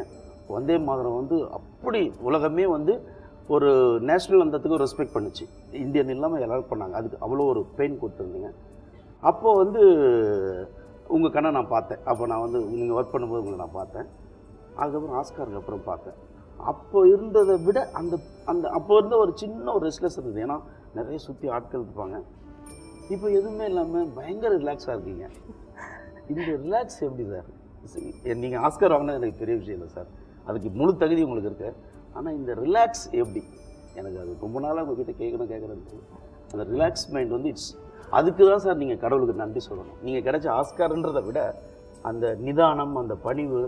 வந்தே மாதரம் வந்து அப்படி உலகமே வந்து ஒரு நேஷ்னல் அந்தத்துக்கு ரெஸ்பெக்ட் பண்ணிச்சு. இந்தியன் இல்லாமல் எல்லோரும் பண்ணாங்க. அதுக்கு அவ்வளோ ஒரு பெயின் கொடுத்துருந்தீங்க. அப்போது வந்து உங்கள் கண்ணை நான் பார்த்தேன். அப்போ நான் வந்து நீங்கள் ஒர்க் பண்ணும்போது உங்களை நான் பார்த்தேன். அதுக்கப்புறம் ஆஸ்காருக்கு அப்புறம் பார்த்தேன். அப்போ இருந்ததை விட அந்த அந்த அப்போ இருந்த ஒரு சின்ன ஒரு ரெஸ்ட்லெஸ் இருந்தது. ஏன்னா நிறைய சுற்றி ஆட்கள் இருப்பாங்க. இப்போ எதுவுமே இல்லாமல் பயங்கர ரிலாக்ஸாக இருக்கீங்க. இந்த ரிலாக்ஸ் எப்படி சார்? நீங்கள் ஆஸ்கார் வாங்கினது எனக்கு பெரிய விஷயம் இல்லை சார், அதுக்கு முழு தகுதி உங்களுக்கு இருக்குது. ஆனால் இந்த ரிலாக்ஸ் எப்படி, எனக்கு அது ரொம்ப நாளாக உங்ககிட்ட கேட்குறேன். அந்த ரிலாக்ஸ் மைண்ட் வந்து அதுக்கு தான் சார் நீங்கள் கடவுளுக்கு நன்றி சொல்லணும். நீங்கள் கிடைச்ச ஆஸ்கார்ன்றதை விட அந்த நிதானம், அந்த பணிவு.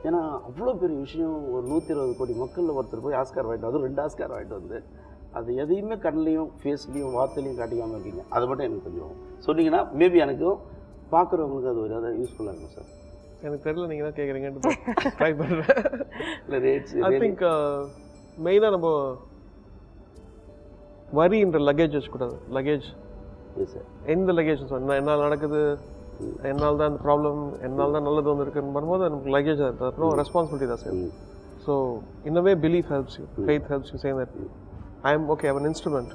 ஏன்னா அவ்வளோ பெரிய விஷயம், ஒரு 120 கோடி மக்களில் ஒருத்தர் போய் ஆஸ்கார் வாங்கிட்டு, அதுவும் 2 ஆஸ்கார் வாங்கிட்டு வந்து அது எதையுமே கண்ணிலையும் ஃபேஸ்லேயும் வார்த்தையிலையும் காட்டிக்காமல் இருக்கீங்க. அது மட்டும் எனக்கு கொஞ்சம் சொன்னீங்கன்னா மேபி எனக்கும் பார்க்குறவங்களுக்கு அது ஒரு ஏதாவது யூஸ்ஃபுல்லாக இருக்கும் சார். எனக்கு தெரியல நீங்கள் என்ன கேட்குறீங்கன்னு ட்ரை பண்ணுறேன். இல்லை ரேட்ஸ் ஐ திங்க் மெயினாக நம்ம வரின்ற லக்கேஜ் வச்சுக்கூடாது. லக்கேஜ் சார் எந்த லக்கேஜ் என்னால் நடக்குது, என்னால் தான் இந்த ப்ராப்ளம், என்னால் தான் நல்லது வந்து இருக்குன்னு வரும்போது நமக்கு லக்கேஜ் அப்புறம் ரெஸ்பான்சிபிலிட்டி தான் sir. So in a way belief helps you, faith helps you, saying that I M okay, I am an instrument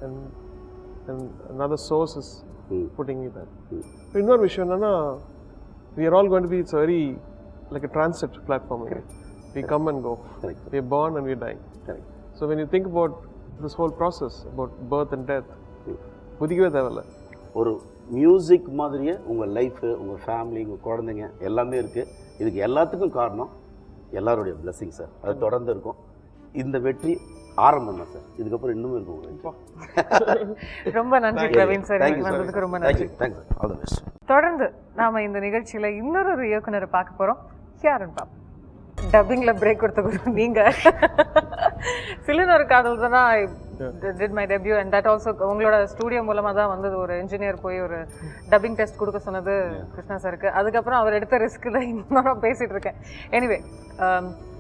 and another source is putting me back. இன்னொரு விஷயம் என்னன்னா, we are all going to be, it's a very like a transit platform. We come and go. Correct. We are born and we are dying. Correct. So when you think about this whole process about birth and death, புதிக்கவே தேவையில்ல. ஒரு music மாதிரியே உங்கள் life, உங்கள் family, உங்கள் குழந்தைங்க எல்லாமே இருக்குது. இதுக்கு எல்லாத்துக்கும் காரணம் எல்லாருடைய பிளெஸிங் சார். அது தொடர்ந்து இருக்கும். இந்த வெற்றி ஆரம்பம் தான் சார், இதுக்கப்புறம் இன்னும் இருக்கும். ரொம்ப நன்றி பிரவீன் சார், வந்ததுக்கு ரொம்ப நன்றி. Thanks sir, all the best. தொடர்ந்து நாம இந்த நிகழ்ச்சியில இன்னொரு இயக்குனரை பார்க்க போறோம். யாருன்னு பாப்போம். டப்பிங்ல பிரேக் கொடுத்த நீங்க சிலின் ஒரு காதல் தான் I did my debut and that also உங்களோட ஸ்டூடியோ மூலமா தான் வந்தது. ஒரு இன்ஜினியர் போய் ஒரு டப்பிங் டெஸ்ட் கொடுக்க சொன்னது கிருஷ்ணா சாருக்கு. அதுக்கப்புறம் அவர் எடுத்த ரிஸ்க்ல இன்னும் நான் பேசிட்டு இருக்கேன். எனிவே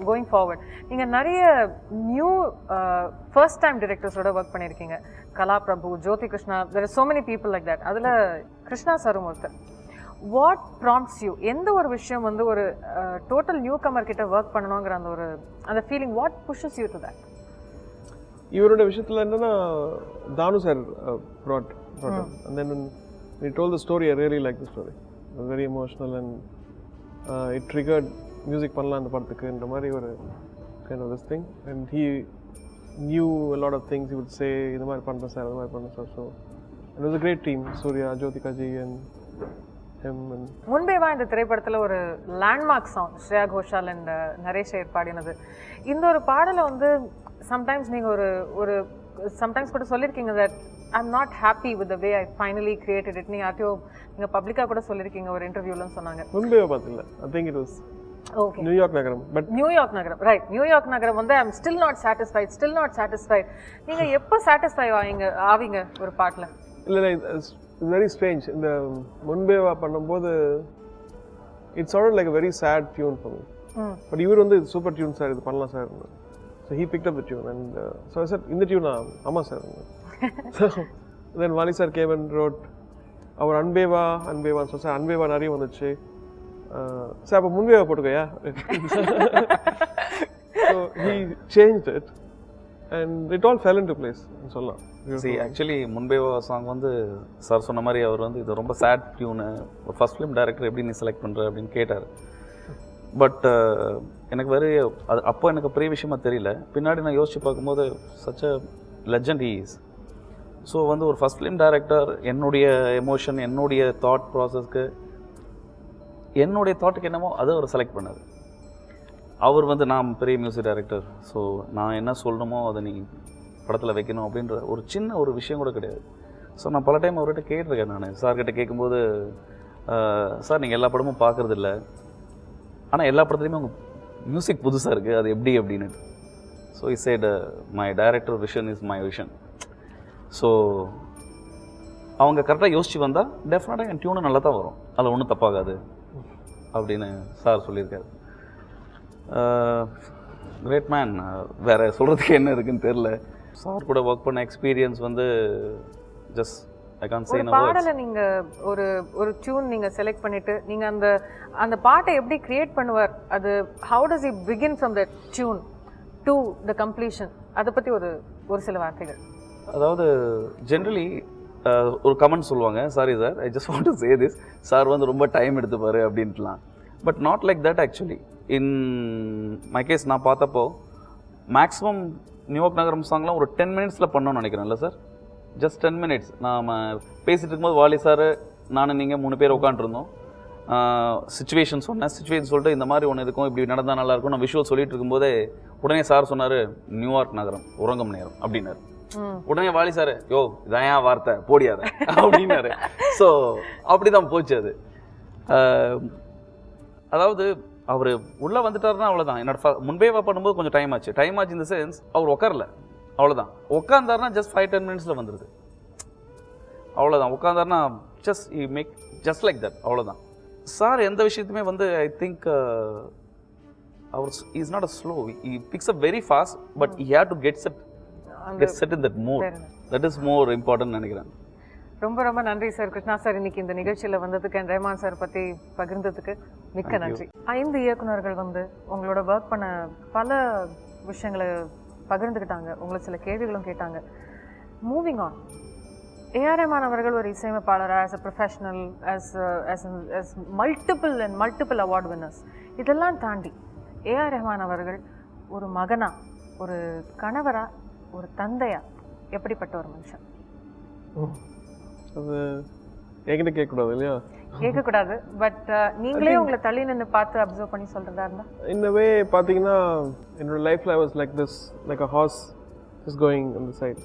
கோயிங் ஃபார்வர்ட், நீங்க நிறைய நியூ ஃபர்ஸ்ட் டைம் டிரெக்டர்ஸோட ஒர்க் பண்ணியிருக்கீங்க. கலா பிரபு, ஜோதி Krishna, there are so many people like that. அதுல கிருஷ்ணா சாரும் ஒருத்தர். வாட் ப்ராம்ப்ட்ஸ் யூ, எந்த ஒரு விஷயம் வந்து ஒரு டோட்டல் நியூ கமர் கிட்ட ஒர்க் பண்ணணுங்கிற அந்த feeling, what புஷஸ் you to that? இவரோட விஷயத்தில் என்னன்னா, தானு sir brought up. And then when he told the story, I really liked the story. It was very emotional and it triggered music பண்ணலாம் அந்த படத்துக்குன்ற மாதிரி ஒரு kind of this thing. And he knew a lot of things. He would say, இது மாதிரி பண்ணுறேன் sir, அது மாதிரி பண்ணுறேன் sir. So it was a great team. Surya, Jyotika ji and him. And முன்பேவா இந்த திரைப்படத்தில் ஒரு landmark song Shreya Ghosal and Naresh Iyer பாடினது. இந்த ஒரு பாடலை வந்து சம்டைம்ஸ் நீங்கள் ஒரு சம்டைம்ஸ் கூட சொல்லியிருக்கீங்க that I'm not happy with the way I finally created it. நீங்கள் பப்ளிக்காக கூட சொல்லியிருக்கீங்க ஒரு இன்டர்வியூலன்னு சொன்னாங்க. முன்பே பார்த்தில்ல, I think it was okay, New York நகரம். பட் நியூயார்க் நகரம், ரைட். நியூயார்க் நகரம் வந்து ஐம் ஸ்டில் நாட் சாட்டிஸ்ஃபைட். நீங்கள் எப்போ சாட்டிஸ்ஃபை ஆவீங்க ஒரு பாட்டில்? இல்லை, இட்ஸ் வெரி ஸ்ட்ரேஞ்ச். இந்த முன்பேவா பண்ணும்போது it's already like very sad tune for me. But இவர் வந்து சூப்பர் டியூன் சார், இது பண்ணலாம் sir. So he picked up the tune and so sir இந்த டியூனா ஆமாம் sir. Then Vaali sir came and wrote அவர் அன்பேவான்னு சார். அன்பேவா நிறைய வந்துச்சு சார், அப்போ முன்பேவா போட்டுக்கோயா. So he change it and it all fell into place சொல்லலாம். See, actually முன்பேவா சாங் வந்து சார் சொன்ன மாதிரி அவர் வந்து இது ரொம்ப சேட் டியூனு, ஒரு ஃபர்ஸ்ட் ஃபிலிம் டைரக்டர் எப்படி நீ செலக்ட் பண்ணுற அப்படின்னு கேட்டார். பட் எனக்கு வேறு அது அப்போ எனக்கு பெரிய விஷயமா தெரியல. பின்னாடி நான் யோசித்து பார்க்கும்போது such a legend he is. So வந்து ஒரு ஃபர்ஸ்ட் ஃபிலிம் டைரக்டர் என்னுடைய எமோஷன், என்னுடைய தாட் ப்ராசஸ்க்கு, என்னுடைய தாட்டுக்கு என்னமோ அதை அவர் செலக்ட் பண்ணார். அவர் வந்து நான் பெரிய மியூசிக் டைரக்டர், ஸோ நான் என்ன சொல்லணுமோ அதை நீ படத்தில் வைக்கணும் அப்படின்ற ஒரு சின்ன ஒரு விஷயம் கூட கிடையாது. ஸோ நான் பல டைம் அவர்கிட்ட கேட்டிருக்கேன். நான் சார்கிட்ட கேட்கும்போது, சார் நீங்கள் எல்லா படமும் பார்க்குறதில்ல, ஆனால் எல்லா படத்துலையுமே உங்கள் மியூசிக் புதுசாக இருக்குது, அது எப்படி அப்படின்னு. So is side my director vision is my vision. So அவங்க கரெக்டாக யோசித்து வந்தால் டெஃபினட்டாக என் டியூனும் நல்லா தான் வரும், அதில் ஒன்றும் தப்பாகாது அப்படின்னு சார் சொல்லியிருக்காரு. கிரேட் மேன், வேறு சொல்கிறதுக்கு என்ன இருக்குன்னு தெரில. சார் கூட ஒர்க் பண்ண எக்ஸ்பீரியன்ஸ் வந்து just I can't say no. பாடலை நீங்கள் ஒரு டியூன் நீங்கள் செலக்ட் பண்ணிவிட்டு நீங்கள் அந்த பாட்டை எப்படி கிரியேட் பண்ணுவார், அது how does E begin from the tune to the completion, அதை பற்றி ஒரு சில வார்த்தைகள். அதாவது ஜென்ரலி ஒரு கமெண்ட் சொல்லுவாங்க, sorry sir I just want to say this, sir வந்து ரொம்ப டைம் எடுத்துப்பார் அப்படின்ட்டுலாம். But not like that actually. In my case நான் பார்த்தப்போ மேக்ஸிமம் நியூயார்க் நகரம் சாங்லாம் ஒரு 10 minutes பண்ணோன்னு நினைக்கிறேன்ல சார், ஜஸ்ட் 10 minutes. நாம் பேசிகிட்டு இருக்கும்போது வாலி சார், நான் நீங்கள் 3 பேர் உட்காந்துருந்தோம். சிச்சுவேஷன் சொன்னேன், சிச்சுவேஷன் சொல்லிட்டு இந்த மாதிரி ஒன்று இருக்கும், இப்படி நடந்தால் நல்லாயிருக்கும், நான் விஷுவல் சொல்லிட்டு இருக்கும்போதே உடனே சார் சொன்னார், நியூயார்க் நகரம் உறங்கும் நேரம் அப்படின்னாரு. உடனே வாலி சார், யோ இதான் ஏன் வார்த்தை போடியாத அப்படின்னாரு. ஸோ அப்படி தான் போச்சு அது. அதாவது அவர் உள்ளே வந்துட்டாருன்னா அவ்வளோதான். என்னோட முன்பேவா பண்ணும்போது கொஞ்சம் டைம் ஆச்சு இந்த சென்ஸ் அவர் உட்காரல, அவ்வளோதான். உட்காந்தாருன்னா ஜஸ்ட் 5-10 minutes வந்துடுது, அவ்வளோதான். உட்காந்தாருன்னா just make just like that, அவ்வளோதான். சார் எந்த விஷயத்துமே வந்து ஐ திங்க் அவர் is not a slow he picks up very fast but he had to get set in that mode. That is more important நினைக்கிறேன். ரொம்ப ரொம்ப நன்றி சார். கிருஷ்ணா சார் இன்னைக்கு இந்த நிகழ்ச்சியில் வந்ததுக்கு அண்ட் ரஹ்மான் சார் பற்றி பகிர்ந்ததுக்கு மிக்க நன்றி. 5 இயக்குனர்கள் வந்து உங்களோட ஒர்க் பண்ண பல விஷயங்களை பகிர்ந்துக்கிட்டாங்க, உங்களை சில கேள்விகளும் கேட்டாங்க. மூவிங் ஆன், ஏஆர் ரஹ்மான் அவர்கள் ஒரு இசையமைப்பாளராக as a professional, as multiple award winners, இதெல்லாம் தாண்டி ஏஆர் ரஹ்மான் அவர்கள் ஒரு மகனா, ஒரு கணவரா, ஒரு தந்தையா எப்படிப்பட்ட ஒரு மனுஷன்? அது என்கிட்ட கேட்கக்கூடாது இல்லையா? கேட்கக்கூடாது, பட் நீங்களே உங்களை தள்ளி நின்று பார்த்து அப்சர்வ் பண்ணி சொல்கிறதா இருந்தால்? இன்னவே பார்த்தீங்கன்னா என்னோட லைஃப்பில் I was like this, like a horse is going அந்த சைட்.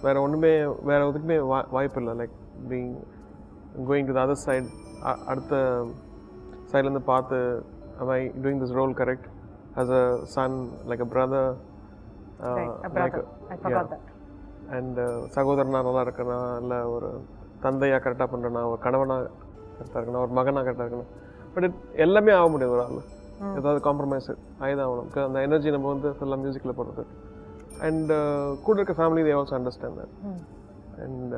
வேறு எதுக்குமே வாய்ப்பு இல்லை. Like going to the other side, அடுத்த சைட்லேருந்து பார்த்து am I doing this role correct as a son, like a brother, a brother, I forgot that. And சகோதரனா நல்லா இருக்கனா, இல்லை ஒரு தந்தையாக கரெக்டாக பண்ணுறேன்னா, ஒரு கணவனாக கரெக்டாக இருக்கணும், ஒரு மகனாக கரெக்டாக இருக்கணும். பட் எல்லாமே ஆக முடியாது ஒரு ஆள், ஏதாவது காம்ப்ரமைஸ் ஆகிதான் ஆகணும். அந்த எனர்ஜி நம்ம வந்து ஃபுல்லாக மியூசிக்கில் போடுறது. அண்ட் கூட இருக்க family they also understand that. And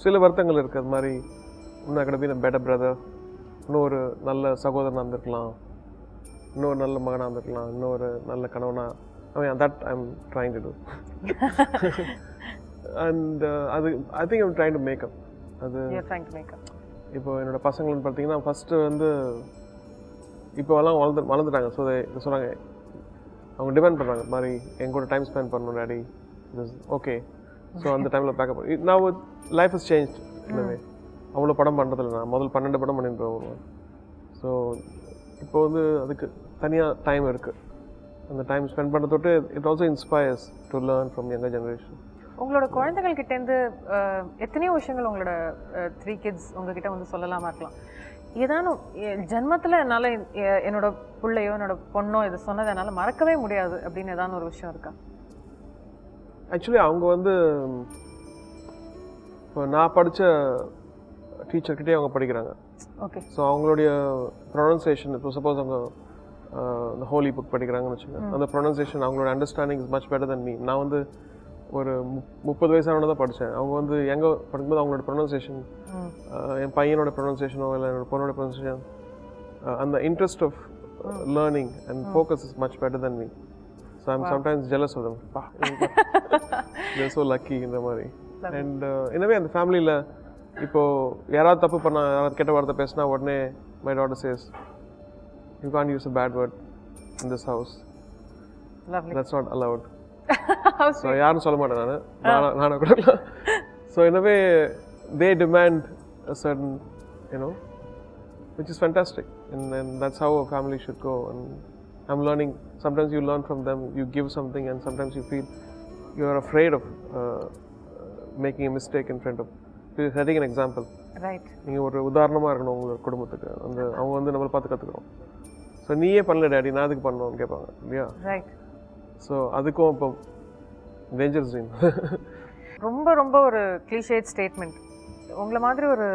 சில வருத்தங்கள் இருக்குது, அது மாதிரி இன்னும் கடை பீன் பெட்டர் பிரதர், இன்னொரு நல்ல சகோதரனாக இருந்திருக்கலாம், இன்னொரு நல்ல மகனாக இருந்திருக்கலாம், இன்னொரு நல்ல கணவனாக. That I am trying to do. And அது I think I'm trying to make up. அது இப்போ என்னோட பசங்கள்னு பார்த்தீங்கன்னா ஃபஸ்ட்டு வந்து இப்போலாம் வளர்ந்துட்டாங்க. ஸோ சொன்னாங்க, அவங்க டிமாண்ட் பண்ணுறாங்க மாதிரி என் கூட டைம் ஸ்பெண்ட் பண்ணணும் டேடி, ஓகே. ஸோ அந்த டைமில் பேக்கப் நான் லைஃப் இஸ் சேஞ்ச் இல்லவே. அவ்வளோ படம் பண்ணுறதில்ல, நான் முதல் 12 படம் பண்ணிட்டு வருவேன். ஸோ இப்போ வந்து அதுக்கு தனியாக டைம் இருக்குது. அந்த டைம் ஸ்பெண்ட் பண்ணுற தொட்டு it also inspires to learn from younger generation. உங்களோட குழந்தைகள்கிட்டேருந்து எத்தனையோ விஷயங்கள் உங்களோட 3 kids உங்ககிட்ட வந்து சொல்லலாமா இருக்கலாம். ஏதானும் ஜென்மத்தில் என்னால் என்னோட பிள்ளையோ என்னோட பொண்ணோ இது சொன்னதை என்னால் மறக்கவே முடியாது அப்படின்னு ஏதான ஒரு விஷயம் இருக்கா? ஆக்சுவலி அவங்க வந்து இப்போ நான் படித்த டீச்சர்கிட்டே அவங்க படிக்கிறாங்க. ஓகே. ஸோ அவங்களுடைய ப்ரொனன்சியேஷன், இப்போ சப்போஸ் அவங்க இந்த ஹோலி புக் படிக்கிறாங்கன்னு வச்சுக்கோங்க, அந்த ப்ரொனன்சியேஷன் அவங்களோட understanding is much better then me. நான் வந்து ஒரு 30 வயசானவன தான் படித்தேன். அவங்க வந்து எங்கே படிக்கும்போது அவங்களோட ப்ரொனன்சியேஷன், என் பையனோட ப்ரொனன்சியேஷனோ இல்லை என்னோட பொண்ணோட ப்ரொனன்சியேஷன், அந்த interest of learning and focus is much better then me. So I'm sometimes jealous of them. They're so lucky இந்த மாதிரி. அண்ட் எனவே அந்த ஃபேமிலியில் இப்போது யாராவது தப்பு பண்ணால், யாராவது கெட்ட வார்த்தை பேசினா உடனே my daughter says, you can't use a bad word in this house, that's not allowed. So யாரும் சொல்ல மாட்டேன் நானும் கூட. ஸோ எனவே they demand a certain which is fantastic, and that's how a family should go. And I'm learning, sometimes you learn from them, you give something, and sometimes you feel you are afraid of making a mistake in front of, setting an example. Right. நீங்கள் ஒரு உதாரணமாக இருக்கணும் உங்களோட குடும்பத்துக்கு. அந்த அவங்க வந்து நம்மளை பார்த்து கற்றுக்கிறோம். ஸோ நீயே பண்ணல டேடி, நான் அதுக்கு பண்ணணும்னு கேட்பாங்க இல்லையா? ரைட். ஸோ அதுக்கும் இப்போ டேஞ்சர் ஜீன். ரொம்ப ரொம்ப ஒரு கிளிஷேட் ஸ்டேட்மெண்ட். உங்களை மாதிரி ஒரு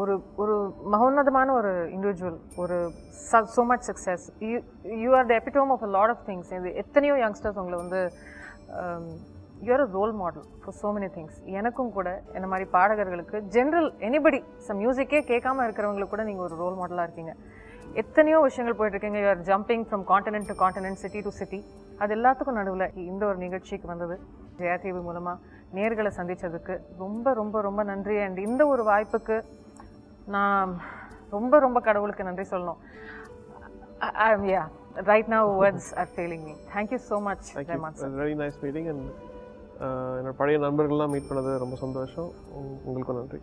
ஒரு ஒரு மகோன்னதமான ஒரு இண்டிவிஜுவல், ஒரு so much success, you are the epitome of a lot of things. எத்தனையோ யங்ஸ்டர்ஸ் உங்களை வந்து you are a role model for so many things. எனக்கும் கூட என்ன மாதிரி பாடகர்களுக்கு, ஜென்ரல் எனிபடி மியூசிக்கே கேட்காம இருக்கிறவங்களுக்கு கூட நீங்கள் ஒரு ரோல் மாடலாக இருக்கீங்க. எத்தனையோ விஷயங்கள் போயிட்டுருக்கீங்க. You are jumping from continent to continent, city to city. அது எல்லாத்துக்கும் நடுவில் இந்த ஒரு நிகழ்ச்சிக்கு வந்தது ஜெயா டிவி மூலமாக நேர்களை சந்தித்ததுக்கு ரொம்ப ரொம்ப ரொம்ப நன்றி. அண்ட் இந்த ஒரு வாய்ப்புக்கு நான் ரொம்ப ரொம்ப கடவுளுக்கு நன்றி சொல்லணும். Right now words are failing me. Thank you so much. Thank you. It was very nice meeting, and என்னோட பழைய நண்பர்கள்லாம் மீட் பண்ணது ரொம்ப சந்தோஷம். உங்களுக்கும் நன்றி.